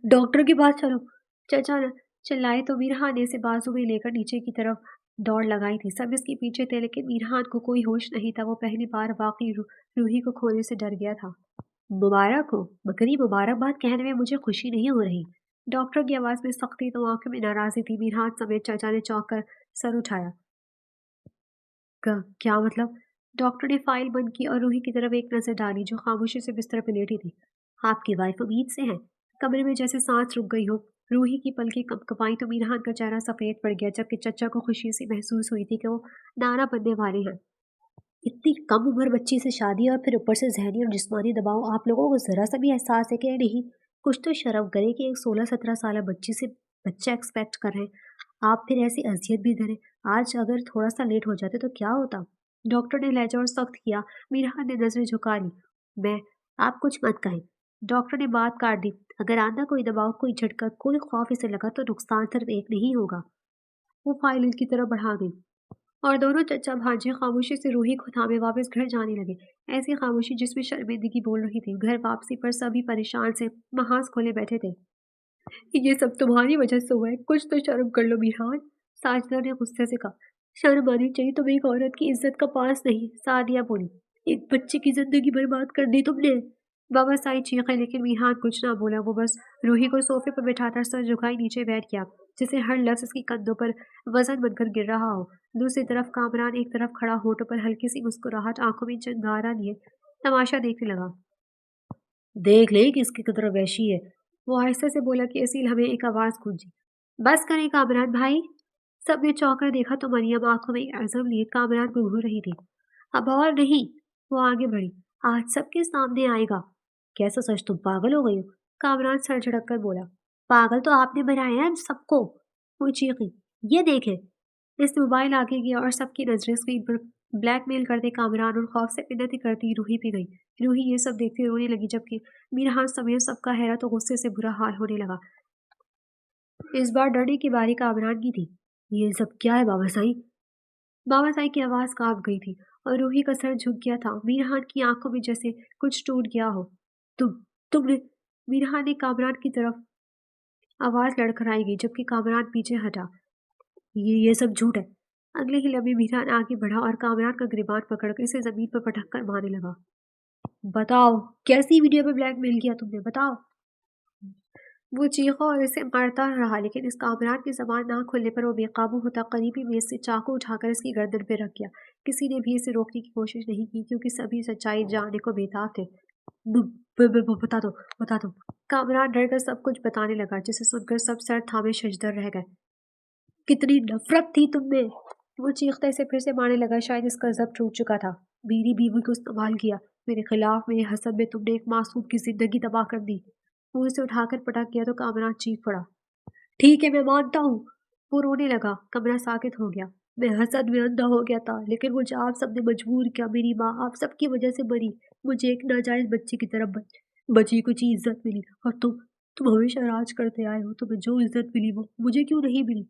डॉक्टर के पास चलो। चचा ने चिल्लाए तो मीरहान ने इसे बाजू में लेकर नीचे की तरफ दौड़ लगाई थी। सब इसके पीछे थे, लेकिन मीरहान को कोई होश नहीं था। वो पहली बार वाकई रूही को खोने से डर गया था। मुबारक हो, मगर ये मुबारकबाद कहने में मुझे खुशी नहीं हो रही। डॉक्टर की आवाज में सख्ती तो आंखों में नाराजगी थी। मीरहान समेत चचा ने चौंक कर सर उठाया। क्या मतलब? डॉक्टर ने फाइल बंद की और रूही की तरफ एक नजर डाली, जो खामोशी से बिस्तर पर लेटी थी। आपकी वाइफ उम्मीद से है। कमरे में जैसे सांस रुक गई हो। रूही की पलकें कपकपाई तो मीरहान का चेहरा सफेद पड़ गया, जबकि चचा को खुशी सी महसूस हुई थी कि वो नाना बनने वाले हैं। इतनी कम उम्र बच्ची से शादी और फिर ऊपर से जहनी और जिस्मानी दबाव। आप लोगों को जरा सा भी एहसास है कि नहीं? कुछ तो शर्म करे कि एक 16-17 साल बच्ची से बच्चा एक्सपेक्ट कर रहे हैं। आप फिर ऐसी अजियत भी धरे। आज अगर थोड़ा सा लेट हो जाते तो क्या होता? डॉक्टर ने लहजा और सख्त किया। मीरान ने नजरें झुका ली। मैं आप कुछ मत कहें। डॉक्टर ने बात काट दी। अगर आंधा कोई दबाव, कोई झटका, कोई खौफ इसे लगा तो नुकसान सिर्फ एक नहीं होगा। वो फाइल की तरफ बढ़ा गई और दोनों चचा भांजे खामोशी से रूही को थामे वापस घर जाने लगे। ऐसी खामोशी जिसमें शर्मिंदगी बोल रही थी। घर वापसी पर सभी परेशान से महाज खोले बैठे थे। ये सब तुम्हारी वजह से हुआ है। कुछ तो शर्म कर लो मीरान। साजिदा ने गुस्से से कहा। शर्म आनी चाहिए। तुम एक औरत की इज्जत का पास नहीं। सादिया बोली। एक बच्चे की जिंदगी बर्बाद कर दी तुमने। बाबा साई चीखे, लेकिन मीरान कुछ ना बोला। वो बस रूही को सोफे पर बैठाकर सर झुकाई नीचे बैठ गया, जिसे हर लफ्ज उसकी कंधों पर वजन बनकर गिर रहा हो। दूसरी तरफ कामरान एक तरफ खड़ा, होठों पर हल्की सी मुस्कुराहट, आंखों में चंगारा लिए तमाशा देखने लगा। देख ले किसकी तरफ वैशी है। वो आहिस्ता से बोला कि इसी लम्हे एक आवाज गूंजी। बस करें कामरान भाई। सबने चौंकर देखा तो मरियम आंखों में अज़म लिए कामरान को घूर रही थी। अब और नहीं। वो आगे बढ़ी। आज सबके सामने आएगा। कैसा सच? तुम पागल हो गई हो? कामरान सर झटक कर बोला। पागल तो आपने बनाया है सबको। वो चीखी। ये देखे। इसने मोबाइल आगे किया और सबकी नजरें स्क्रीन पर ब्लैकमेल करते कामरान और खौफ से मिन्नतें करती रूही पे गई। रूही ये सब देखते रोने लगी, जबकि मीरहान समेत सबका हैरत और गुस्से से बुरा हाल होने लगा। इस बार डरने की बारी कामरान की थी। ये सब क्या है बाबा साईं? बाबा साईं की आवाज कांप गई थी और रूही का सर झुक गया था। मीरहान की आंखों में जैसे कुछ टूट गया हो। तुम तुमने मीरहान ने कामरान की तरफ आवाज लड़खड़ाई गई, जबकि कामरान पीछे हटा। ये सब झूठ है। अगले ही लम्हे मीरहान आगे बढ़ा और कामरान का गिरबान पकड़कर इसे जमीन पर पटक कर मारने लगा। बताओ, कैसी वीडियो पे ब्लैकमेल किया तुमने? बताओ। وہ چیخا اور اسے مارتا رہا لیکن اس کامران کی زبان نہ کھلنے پر وہ بے قابو ہوتا قریبی میز سے چاقو اٹھا کر اس کی گردن پہ رکھ گیا۔ کسی نے بھی اسے روکنے کی کوشش نہیں کی کیونکہ سبھی سچائی جاننے کو بےتاب تھے۔ بتا دو۔ کامران ڈر کر سب کچھ بتانے لگا جسے سن کر سب سر تھامے ششدر رہ گئے۔ کتنی نفرت تھی تم میں! وہ چیختے اسے پھر سے مارنے لگا، شاید اس کا ضبط ٹوٹ چکا تھا۔ میری بیوی کو استعمال کیا، میرے خلاف، میرے حسد میں تم نے ایک معصوم کی زندگی تباہ کر دی۔ وہ اسے اٹھا کر پٹک گیا تو کامران چیخ پڑا، ٹھیک ہے میں مانتا ہوں۔ وہ رونے لگا، کمرہ ساکت ہو گیا۔ میں حسد میں اندھا ہو گیا تھا، لیکن مجھے آپ سب نے مجبور کیا، میری ماں آپ سب کی وجہ سے مری، مجھے ایک ناجائز بچی کی طرف بچی کچھ عزت ملی، اور تم ہمیشہ راج کرتے آئے ہو، تمہیں جو عزت ملی وہ مجھے کیوں نہیں ملی؟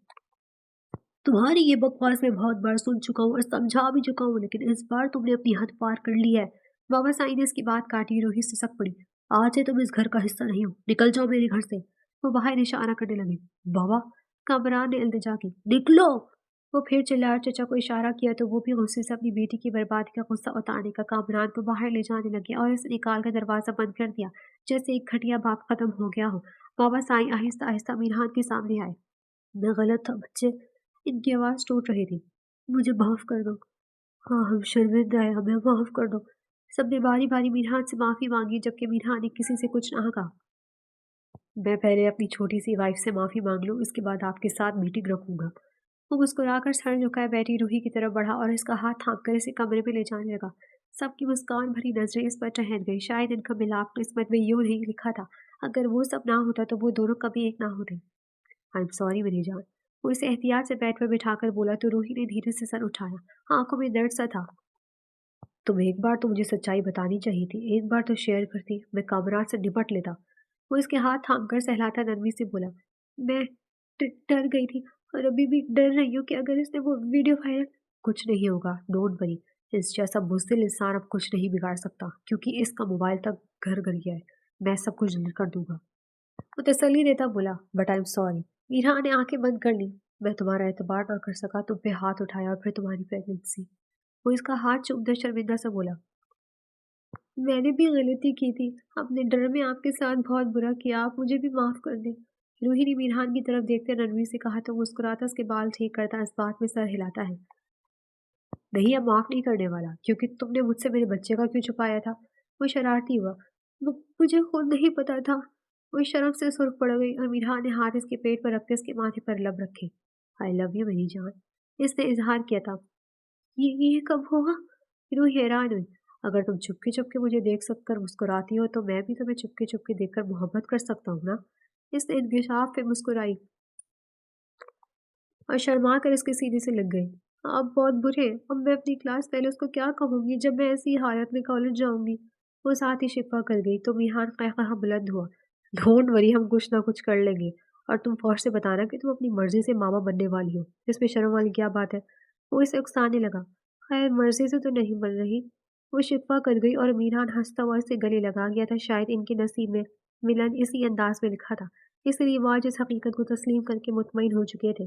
تمہاری یہ بکواس میں بہت بار سن چکا ہوں اور سمجھا بھی چکا ہوں، لیکن اس بار تم نے اپنی حد پار کر لی ہے۔ بابا سائی نے اس کی بات کاٹی، روہی سسک پڑی، آج سے تم اس گھر کا حصہ نہیں ہو، نکل جاؤ میرے گھر سے۔ وہ باہر اشارہ کرنے لگے۔ بابا، کامران نے التجا کی، نکلو۔ وہ پھر چلا، چچا کو اشارہ کیا تو وہ بھی غصے سے اپنی بیٹی کی بربادی کا غصہ اتارنے کا کامران کو باہر لے جانے لگے اور اسے نکال کر دروازہ بند کر دیا جیسے ایک گھٹیا باپ ختم ہو گیا ہو۔ بابا سائی آہستہ آہستہ میران کے سامنے آئے۔ میں غلط تھا بچے، ان کی آواز ٹوٹ رہی تھی، مجھے معاف کر دو۔ ہاں ہم شرمندہ ہیں، ہمیں معاف کر دو۔ سب نے باری باری میران سے معافی مانگی جبکہ میران نے کسی سے کچھ نہ کہا۔ میں پہلے اپنی چھوٹی سی وائف سے معافی مانگ لوں، اس کے بعد آپ کے ساتھ میٹنگ رکھوں گا۔ وہ مسکرا کر سر جھکائے بیٹھی روہی کی طرف بڑھا اور اس کا ہاتھ تھام کر اسے کمرے میں لے جانے لگا۔ سب کی مسکان بھری نظریں اس پر ٹہل گئی، شاید ان کا ملاپ قسمت میں یوں نہیں لکھا تھا، اگر وہ سب نہ ہوتا تو وہ دونوں کبھی ایک نہ ہوتے۔ آئی ایم سوری میری جان، وہ اسے احتیاط سے بیڈ پر بٹھا کر بولا تو روہی نے دھیرے سے سر اٹھایا، آنکھوں میں درد سا تھا۔ تم ایک بار تو مجھے سچائی بتانی چاہیے تھی، ایک بار تو شیئر کرتی، میں کامران سے نپٹ لیتا۔ وہ اس کے ہاتھ تھام کر سہلاتا نرمی سے بولا، میں ڈر گئی تھی اور ابھی بھی ڈر رہی ہوں کہ اگر اس نے وہ ویڈیو وائرل۔ کچھ نہیں ہوگا، ڈونٹ وری، اس جیسا بزدل انسان اب کچھ نہیں بگاڑ سکتا کیونکہ اس کا موبائل تک گھر گیا ہے، میں سب کچھ ڈیلیٹ کر دوں گا۔ وہ تسلی دیتا بولا، بٹ آئی ایم سوری۔ میرا نے آنکھیں بند کر لی، میں تمہارا اعتبار نہ کر سکا، تم پہ ہاتھ اٹھایا اور پھر تمہاری پریگننسی۔ وہ اس کا ہاتھ چوم کر شرمندہ سے بولا، میں نے بھی غلطی کی تھی، اپنے ڈر میں آپ کے ساتھ بہت برا کیا، آپ مجھے بھی معاف کر دیں۔ روہی نے میران کی طرف دیکھتے نرمی سے کہا تو مسکراتا اس کے بال ٹھیک کرتا اس بات میں سر ہلاتا ہے، نہیں اب معاف نہیں کرنے والا، کیونکہ تم نے مجھ سے میرے بچے کا کیوں چھپایا تھا؟ وہ شرارتی ہوا، مجھے خود نہیں پتا تھا۔ وہ شرم سے سرخ پڑ گئی اور میران نے ہاتھ اس کے پیٹ پر رکھ کے اس کے ماتھے پر لب رکھے۔ آئی لو یو میری جان، اس نے اظہار کیا تھا۔ یہ کب ہوا؟ روہی حیران ہوئی، اگر تم چپکے مجھے دیکھ سک کر مسکراتی ہو تو میں بھی تمہیں چپکے دیکھ کر محبت کر سکتا ہوں نا؟ اس نے انکشاف پہ مسکرائی اور شرما کر اس کے سینے سے لگ گئی۔ آپ بہت برے، اب میں اپنی کلاس پہلے اس کو کیا کہوں گی جب میں ایسی حالت میں کالج جاؤں گی؟ وہ ساتھ ہی شفا کر گئی تو میہان قہقہہ بلند ہوا، ڈھونڈ وری، ہم کچھ نہ کچھ کر لیں گے، اور تم فوج سے بتانا کہ تم اپنی مرضی سے ماما بننے والی ہو، اس میں شرم والی کیا بات ہے؟ وہ اسے اکسانے لگا، خیر مرضی سے تو نہیں بن رہی۔ وہ شفا کر گئی اور میران ہنستا ہوا اسے گلے لگا گیا تھا، شاید ان کے نصیب میں ملن اسی انداز میں لکھا تھا، اس لیے وہ آج اس حقیقت کو تسلیم کر کے مطمئن ہو چکے تھے۔